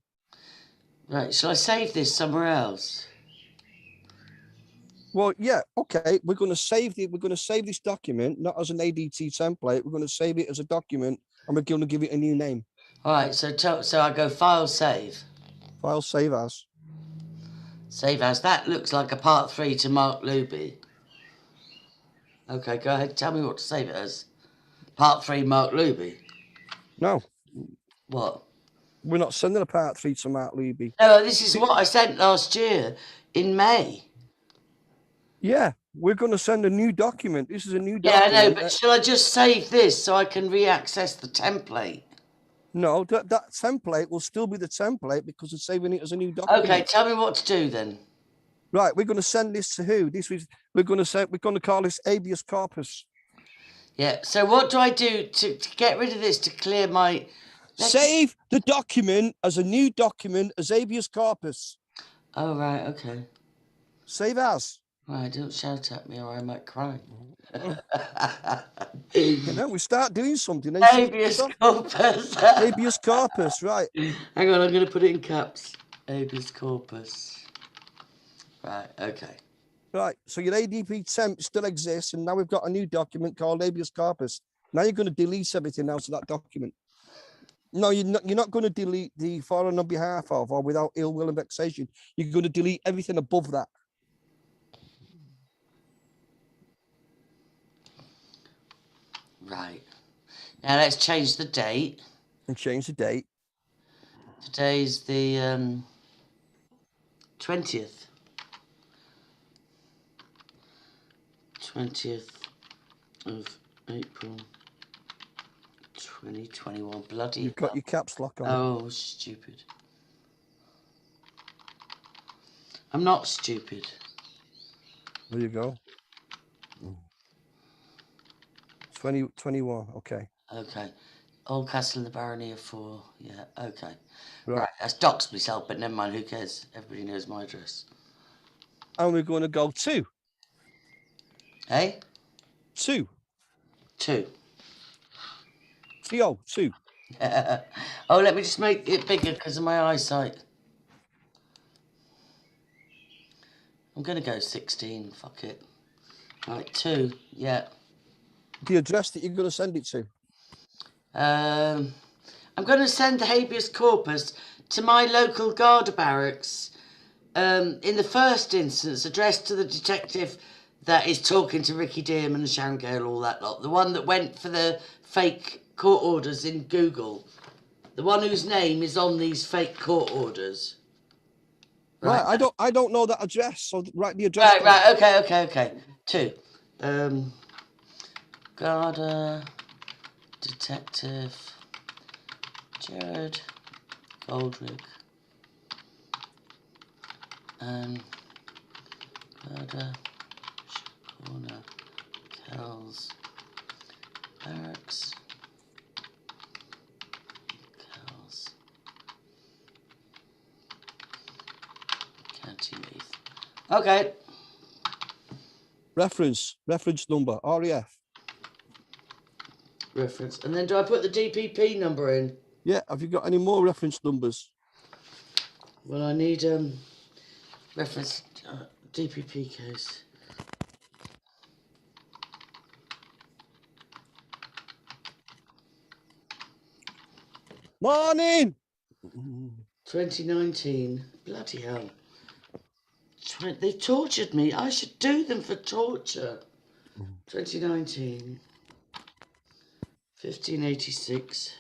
right, shall I save this somewhere else? Well, yeah, okay. We're going to save this document not as an ADT template. We're going to save it as a document, and we're going to give it a new name. All right. So I go file save. File save as. Save as. That looks like a part 3 to Mark Luby. Okay, go ahead. Tell me what to save it as. Part 3 Mark Luby. No. What? We're not sending a part 3 to Mark Luby. No, this is what I sent last year in May. Yeah, we're going to send a new document. This is a new Yeah, document. I know, but shall I just save this so I can re-access the template? No, that template will still be the template because we're saving it as a new document. Okay, tell me what to do then. Right, we're going to send this to who? We're going to call this Habeus Corpus. Yeah. So what do I do to get rid of this to clear my? Save the document as a new document as Habeus Corpus. Oh right, okay. Save as. Right, don't shout at me or I might cry. We start doing something. Habeus corpus. Habeus Corpus, right. Hang on, I'm going to put it in caps. Habeus corpus. Right, okay. Right, so your ADP temp still exists, and now we've got a new document called Habeus Corpus. Now you're going to delete everything else of that document. No, you're not going to delete the foreign on behalf of or without ill will and vexation. You're going to delete everything above that. Right. Now let's change the date. And change the date. Today's the 20th. 20th of April 2021. Bloody You've got your caps lock on. Oh, stupid. I'm not stupid. There you go. 2021. Okay. Okay. Oldcastle and the Barony of 4. Yeah, okay. Right. That's doxed myself, but never mind, who cares? Everybody knows my address. And we're going to go 2. Hey? 2. 2. 2. Oh, let me just make it bigger because of my eyesight. I'm going to go 16. Fuck it. Right, 2. Yeah. The address that you're going to send it to? I'm going to send the habeas corpus to my local Garda barracks. In the first instance, addressed to the detective that is talking to Ricky Dearman and Sharon Gale, all that lot. The one that went for the fake court orders in Google. The one whose name is on these fake court orders. Right. I don't know that address. So write the address. Right. Okay. 2. Garda Detective Jared Goldrick and Garda Corner Kells Barracks Kells County Meath. Okay. Reference number, REF. Reference. And then do I put the DPP number in? Yeah, have you got any more reference numbers? Well, I need reference DPP case. Morning! 2019. Bloody hell. They tortured me. I should do them for torture. 2019. 1586.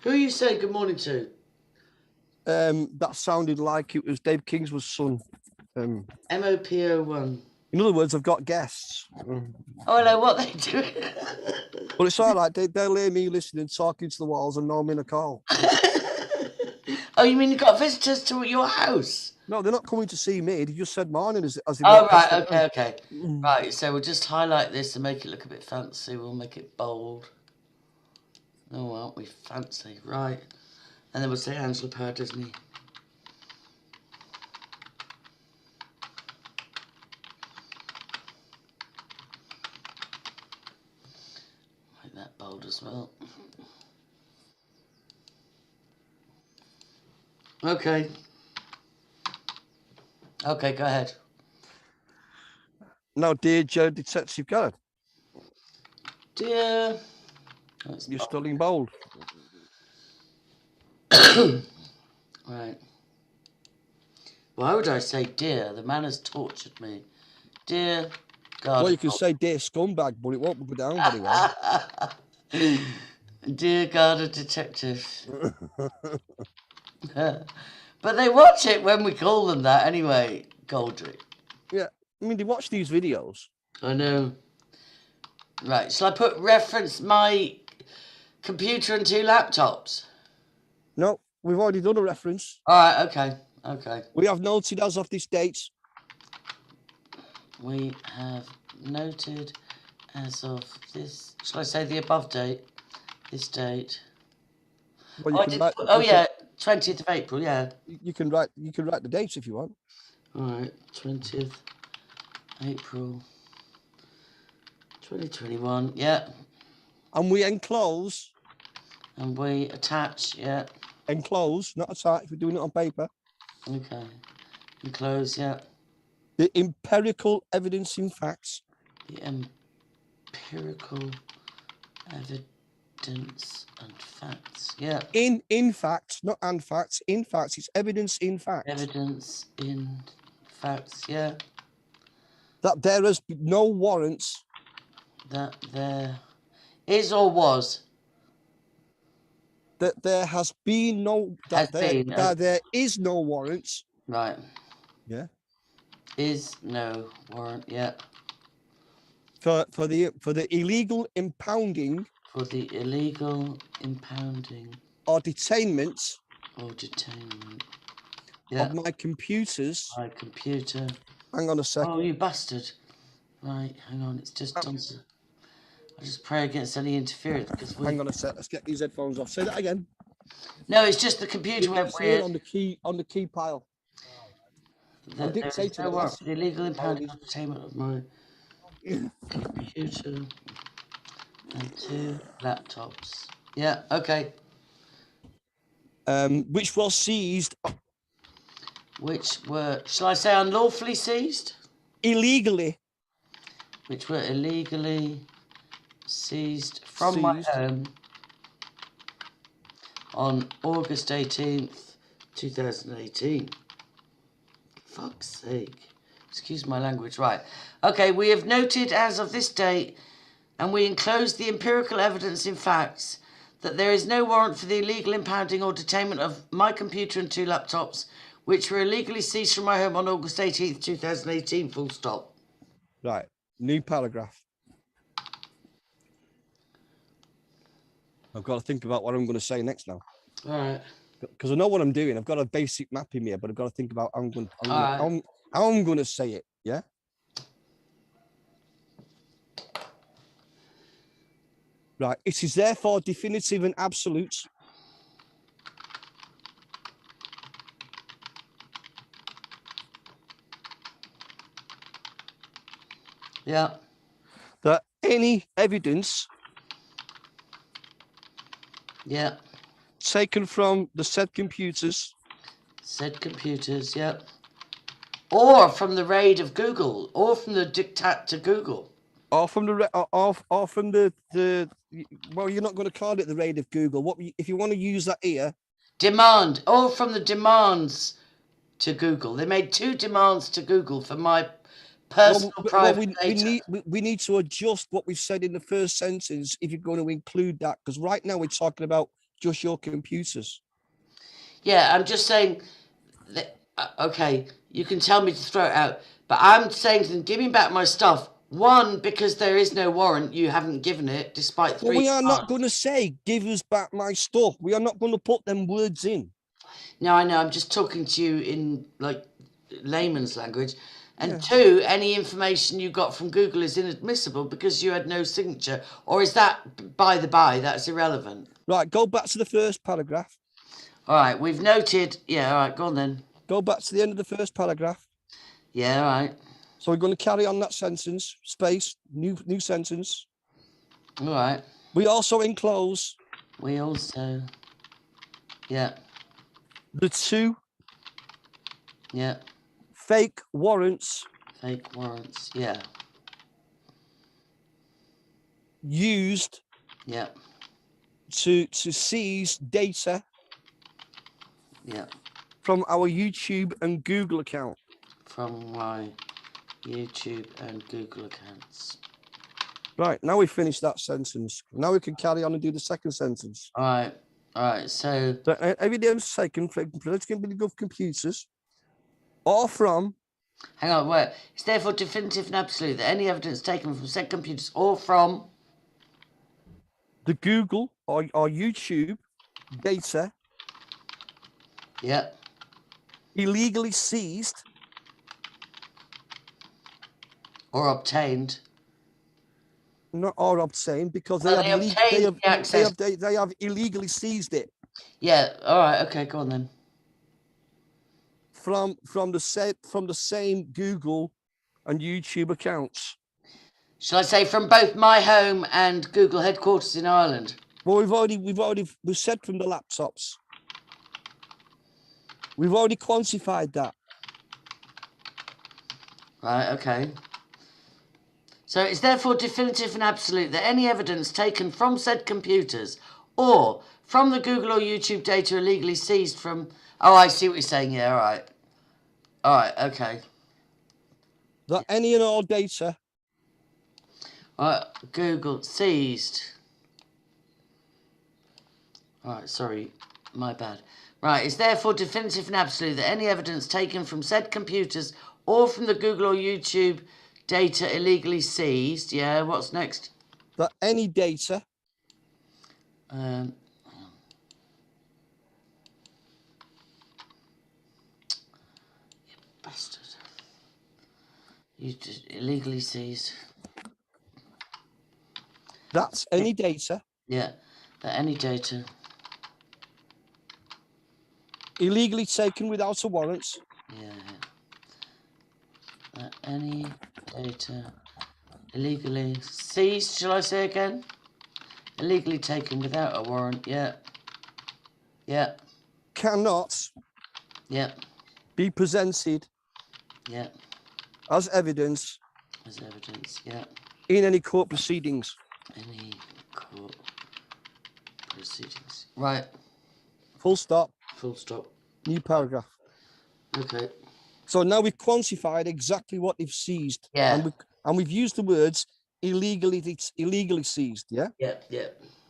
Who are you saying good morning to? That sounded like it was Dave Kingswood's son. MOPO1. In other words, I've got guests. Oh, hello, what they do? Well, it's all right. They'll hear me listening, talking to the walls and know I'm in a call. Oh, you mean you've got visitors to your house? No, they're not coming to see me. They just said morning as they Oh, right, okay. Right, so we'll just highlight this and make it look a bit fancy. We'll make it bold. Oh, aren't we fancy? Right. And then we'll say Angela Power Disney. Make that bold as well. Okay. Okay, go ahead. Now, dear Joe Detective Garrett. Dear... You're still in bold. Right. Why would I say dear? The man has tortured me. Dear God. Well, you can say dear scumbag, but it won't go down very well. Dear God of Detectives. But they watch it when we call them that anyway, Goldrick. Yeah, I mean, they watch these videos. I know. Right, shall I put reference my computer and 2 laptops? No, we've already done a reference. All right, okay, okay. We have noted as of this date. We have noted as of this, shall I say the above date? This date. Well, you can write, yeah, 20th of April, yeah. You can write the dates if you want. All right, 20th April 2021, yeah. And we enclose. And we attach, yeah. Enclose, not attach, if we're doing it on paper. Okay. Enclose, yeah. The empirical evidence in facts. The empirical evidence and facts, yeah. In facts, not and facts. In facts, it's evidence in facts. Evidence in facts, yeah. That there has been no warrants. That there is or was. That there has been no. That there is no warrants. Right. Yeah. Is no warrant, yeah. For the illegal impounding. For the illegal impounding. Or detainment. Or detainment. Yeah. Of my computers. My computer. Hang on a sec. Oh, you bastard. Right, hang on, it's just done. I just pray against any interference. Hang on a sec, let's get these headphones off. Say that again. No, it's just the computer went weird. On the key pile. There is no warrant for the illegal impounding or detainment of my computer and 2 laptops. Yeah, okay. Which was seized. Which were, shall I say unlawfully seized? Illegally. Which were illegally seized from my home on August 18th, 2018. Fuck's sake. Excuse my language. Right. Okay, we have noted as of this date, and we enclose the empirical evidence in facts, that there is no warrant for the illegal impounding or detainment of my computer and 2 laptops, which were illegally seized from my home on August 18th, 2018, full stop. Right. New paragraph. I've got to think about what I'm going to say next now. All right. Because I know what I'm doing. I've got a basic map in here, but I've got to think about how I'm going to say it. Yeah. Right. It is therefore definitive and absolute. Yeah. That any evidence. Yeah. Taken from the said computers. Said computers, yeah. Or from the raid of Google, or from the diktat to Google. Or from the well, you're not going to call it the raid of Google. What if you want to use that here? Demand, or from the demands to Google. They made 2 demands to Google for my personal private data. We need to adjust what we've said in the first sentence if you're going to include that, because right now we're talking about just your computers. Yeah, I'm just saying that, okay, you can tell me to throw it out, but I'm saying to them, give me back my stuff. 1, because there is no warrant, you haven't given it, despite 3. Well, we are not going to say, give us back my stuff. We are not going to put them words in. No, I know, I'm just talking to you in, like, layman's language. And 2, any information you got from Google is inadmissible because you had no signature. Or is that, by the by, that's irrelevant? Right, go back to the first paragraph. All right, we've noted. Yeah, all right, go on then. Go back to the end of the first paragraph. Yeah, all right. So we're going to carry on that sentence, space, new sentence. All right. We also enclose. We also. Yeah. The 2. Yeah. fake warrants. Fake warrants, yeah. Used. Yeah. To seize data. Yeah. From our YouTube and Google account. From my YouTube and Google accounts. Right, now we've finished that sentence. Now we can carry on and do the second sentence. All right, so... evidence taken from political computers or from... Hang on, wait. It's therefore definitive and absolute that any evidence taken from said computers or from... the Google or YouTube data... Yeah. Illegally seized... or obtained... not or obtained, because they have illegally seized it. Yeah, all right, okay, go on then. From the same Google and YouTube accounts. Shall I say from both my home and Google headquarters in Ireland? Well, we've said from the laptops. We've already quantified that. Right, okay. So it's therefore definitive and absolute that any evidence taken from said computers or from the Google or YouTube data illegally seized from... Oh, I see what you're saying. Yeah, all right. All right, okay. That any and all data... Google seized. All right, sorry, my bad. Right, it's therefore definitive and absolute that any evidence taken from said computers or from the Google or YouTube data illegally seized. Yeah, what's next? That any data... You bastard. You just illegally seized. That's any data... Yeah, that any data... illegally taken without a warrant... Yeah. That any data illegally seized, shall I say again? Illegally taken without a warrant, yeah. Yeah. cannot... Yeah. be presented... Yeah. as evidence... as evidence, yeah. in any court proceedings. Any court proceedings. Right. Full stop. Full stop. New paragraph. Okay. So now we've quantified exactly what they've seized. Yeah. And we've used the words illegally seized, yeah? Yeah, yeah.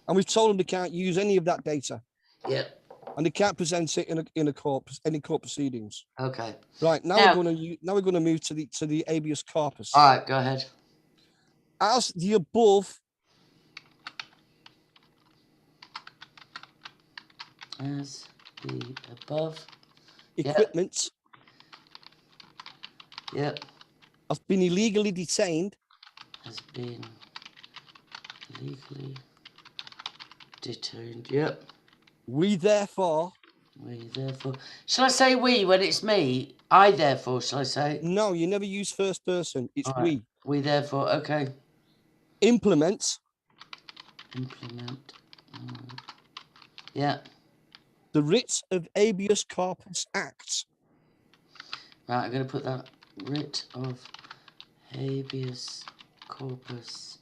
And we've told them they can't use any of that data. Yeah. And they can't present it in any court proceedings. Okay. Right, now we're going to move to the habeas corpus. All right, go ahead. As the above... as the above... equipment... Yep. has been illegally detained... has been illegally detained, yep. We therefore... Shall I say we when it's me? I therefore, shall I say? No, you never use first person. It's right. we. We therefore, okay. Implement... yeah. the writ of habeas corpus act. Right, I'm going to put that writ of habeas corpus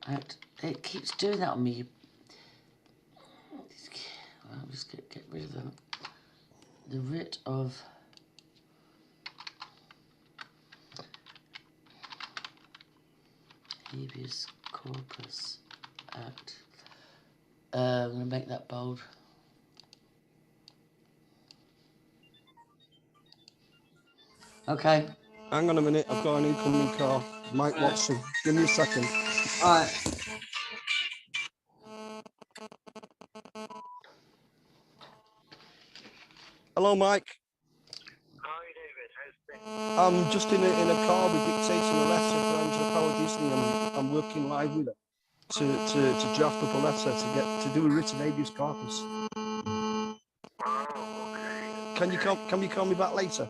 act. It keeps doing that on me. I'll just get rid of that. The writ of habeas corpus act. I'm going to make that bold. Okay. Hang on a minute, I've got an incoming call. Mike Watson. Give me a second. All right. Hello, Mike. Hi, David. How's things? I'm just in a car with dictating a letter for Angela Power Disney. I'm working live with her to draft up a letter to do a writ of habeas corpus. Oh, okay. Can you call me back later?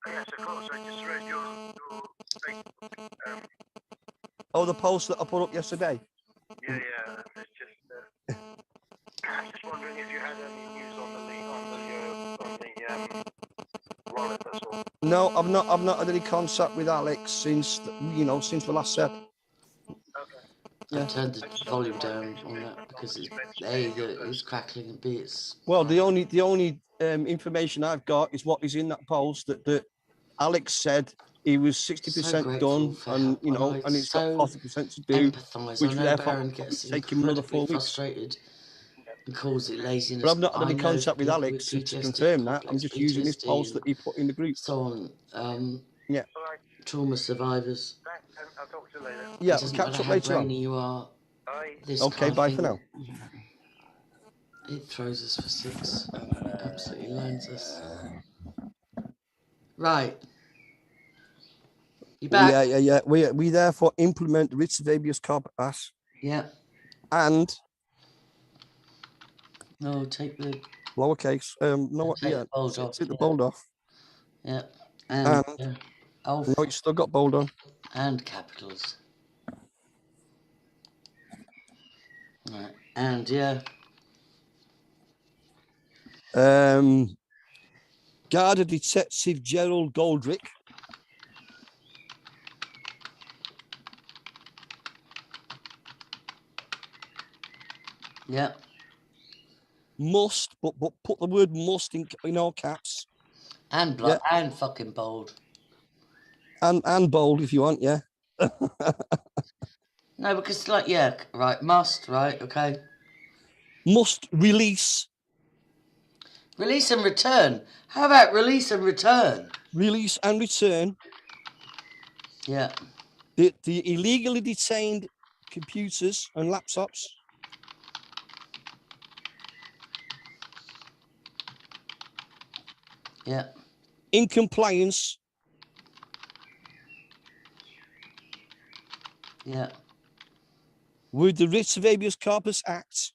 Yes, of course. I just read your Facebook. Oh, the post that I put up yesterday? Yeah. It's just, I was just wondering if you had any news on the wallet, that's all. No, I've not had any contact with Alex since since the last set. Okay. I've turned the volume down on that because it's A, that it's crackling, and B, it's... Well, the only information I've got is what is in that post that Alex said he was 60% done, and and it's got 40% to do, empathise. which I know therefore Baron gets take him another incredibly 4 weeks. frustrated and calls it laziness. But I've not had I any know contact with people Alex to PTSD, confirm that. I'm complex just using this PTSD post and that he put in the group. so on. Yeah. Trauma survivors. I'll talk to you later. Yeah, It doesn't catch matter up how later on. brainy you are. Bye. This Okay, kind of bye thing, for now. It throws us for 6. Absolutely loans us. Right. You back? Yeah. We therefore implement the writs of habeas corpus. Yeah. And No, take the lowercase. No, take the bold off. take the bold off. Yeah. And Alpha. no, it's still got bold on. And capitals. Right. And yeah. Garda Detective Gerald Goldrick. Yeah. Must, but put the word must in all caps. And blood and fucking bold. And bold if you want, yeah. No, because like right, must, right, okay. Must release. Release and return. How about release and return? Release and return. Yeah. The illegally detained computers and laptops. Yeah. In compliance. Yeah. With the Writs of Habeas Corpus Act.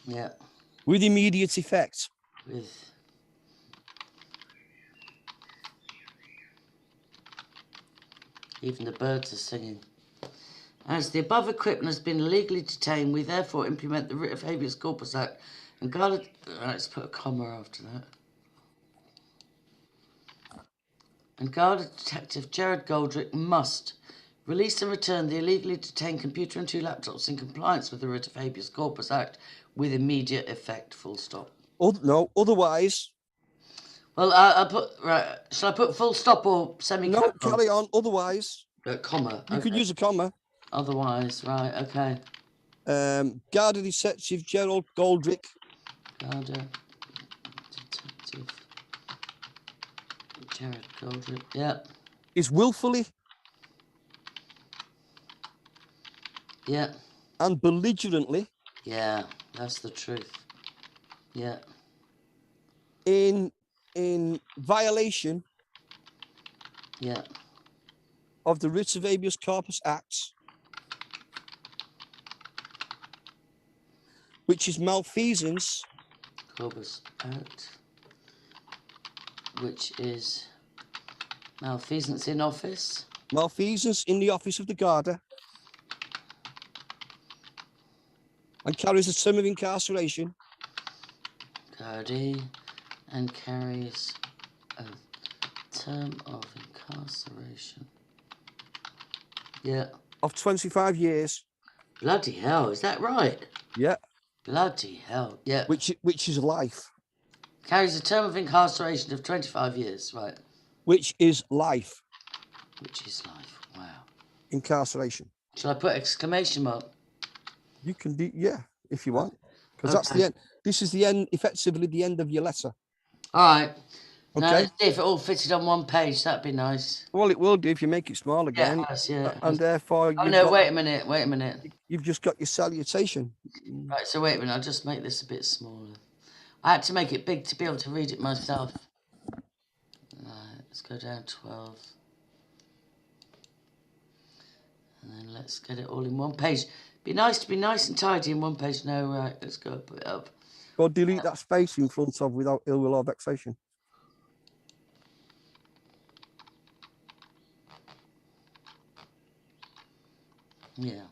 Yeah. With immediate effect. With even the birds are singing. As the above equipment has been illegally detained, we therefore implement the Writ of Habeas Corpus Act and guarded. Let's put a comma after that. And Guarded Detective Gerard Goldrick must release and return the illegally detained computer and 2 laptops in compliance with the Writ of Habeas Corpus Act with immediate effect. Full stop. No, otherwise. Well, I'll put right. Shall I put full stop or semi-colon? No, carry on. Otherwise. Comma. You could use a comma. Otherwise, right? Okay. Garda Detective Gerald Goldrick. Garda Detective Gerard Goldrick. Yeah. Is willfully. Yeah. And belligerently. Yeah, that's the truth. Yeah. In violation. Yeah. Of the Writs of Habeas Corpus Acts. Which is malfeasance. Corpus Act. Which is malfeasance in office. Malfeasance in the office of the Garda. And carries a term of incarceration. Gardaí and carries a term of incarceration. Yeah. Of 25 years. Bloody hell, is that right? Yeah. Bloody hell, yeah. Which is life. Carries a term of incarceration of 25 years, right. Which is life. Which is life, wow. Incarceration. Shall I put exclamation mark? You can do, yeah, if you want. Because that's the end. This is the end, effectively the end of your letter. All right. Okay. Now let's see if it all fitted on one page. That'd be nice. Well, it will do if you make it small again. Yeah, yeah. And therefore, oh no! Wait a minute. Wait a minute. You've just got your salutation. Right. So wait a minute. I'll just make this a bit smaller. I had to make it big to be able to read it myself. Right. Let's go down 12. And then let's get it all in one page. Be nice to be nice and tidy in one page. No, right. Let's go put it up. Go delete that space in front of without ill will or vexation. Yeah.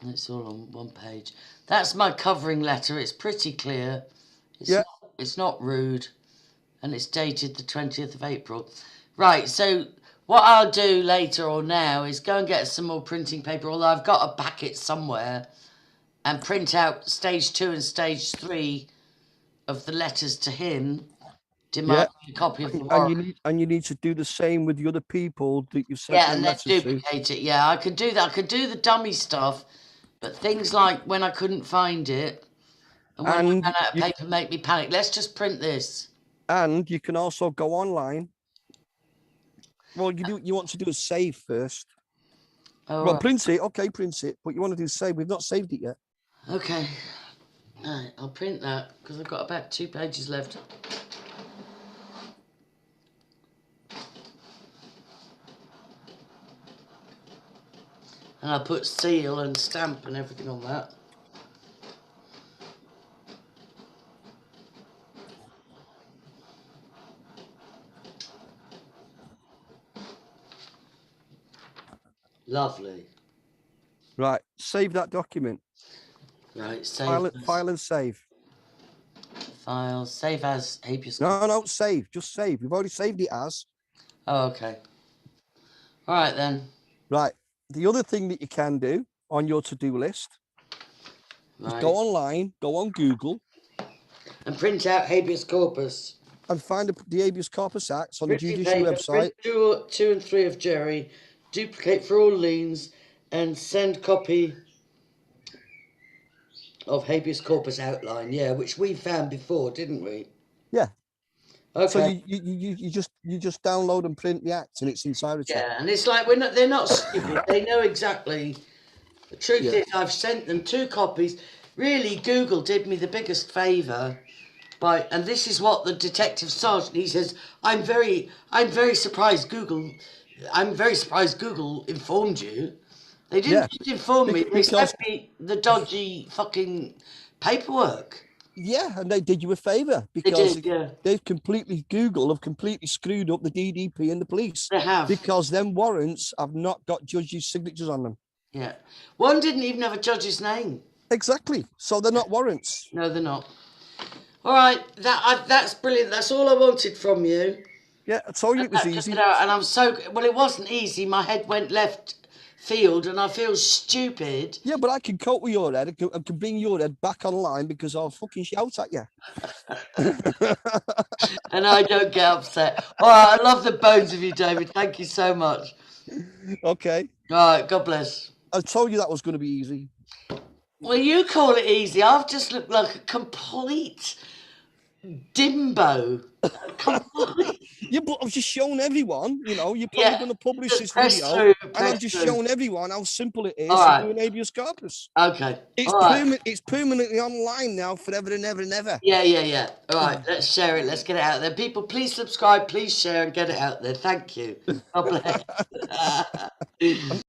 It's all on one page. That's my covering letter. It's pretty clear. It's not rude. And it's dated the 20th of April. Right, so what I'll do later or now is go and get some more printing paper, although I've got a packet somewhere, and print out stage 2 and stage 3 of the letters to him. Demand a copy of the warrant. And you need to do the same with the other people that you sent and then duplicate it. Yeah, I could do that. I could do the dummy stuff, but things like when I couldn't find it and when I ran out of paper make me panic. Let's just print this. And you can also go online. Well, you want to do a save first. Oh, well, print it. Okay, print it. But you want to do save. We've not saved it yet. Okay. All right, I'll print that because I've got about 2 pages left. And I'll put seal and stamp and everything on that. Lovely. Right, save that document. Right, save. File and save. File, save as Habeus. No, save. Just save. We've already saved it as. Oh, okay. All right, then. Right. The other thing that you can do on your to-do list is go online, go on Google. And print out Habeus Corpus. And find the Habeus Corpus Acts on the judiciary website. Print 2 and 3 of Jerry, duplicate for all liens, and send copy of Habeus Corpus outline. Yeah, which we found before, didn't we? Yeah. Okay. So you just download and print the act, and it's inside the check. Yeah, and it's like they're not stupid. They know exactly. The truth is, I've sent them 2 copies. Really, Google did me the biggest favour and this is what the detective sergeant, he says, I'm very surprised Google informed you. They didn't just inform me. They sent me the dodgy fucking paperwork. Yeah, and they did you a favour because they've completely screwed up the DDP and the police. They have. Because them warrants have not got judges' signatures on them. Yeah. One didn't even have a judge's name. Exactly. So they're not warrants. No, they're not. All right, that's brilliant. That's all I wanted from you. Yeah, I told you it was easy. And I'm it wasn't easy. My head went left field and I feel stupid. Yeah, but I can cope with your head. I can bring your head back online because I'll fucking shout at you. And I don't get upset. All right, I love the bones of you, David. Thank you so much. Okay. All right, God bless. I told you that was going to be easy. Well, you call it easy. I've just looked like a complete dimbo. Yeah, but I've just shown everyone, you're probably going to publish this video, and I've just shown everyone how simple it is to do an Habeus Corpus. Okay. It's permanently online now, forever and ever and ever. Yeah. All right, let's share it. Let's get it out there. People, please subscribe, please share, and get it out there. Thank you. God bless.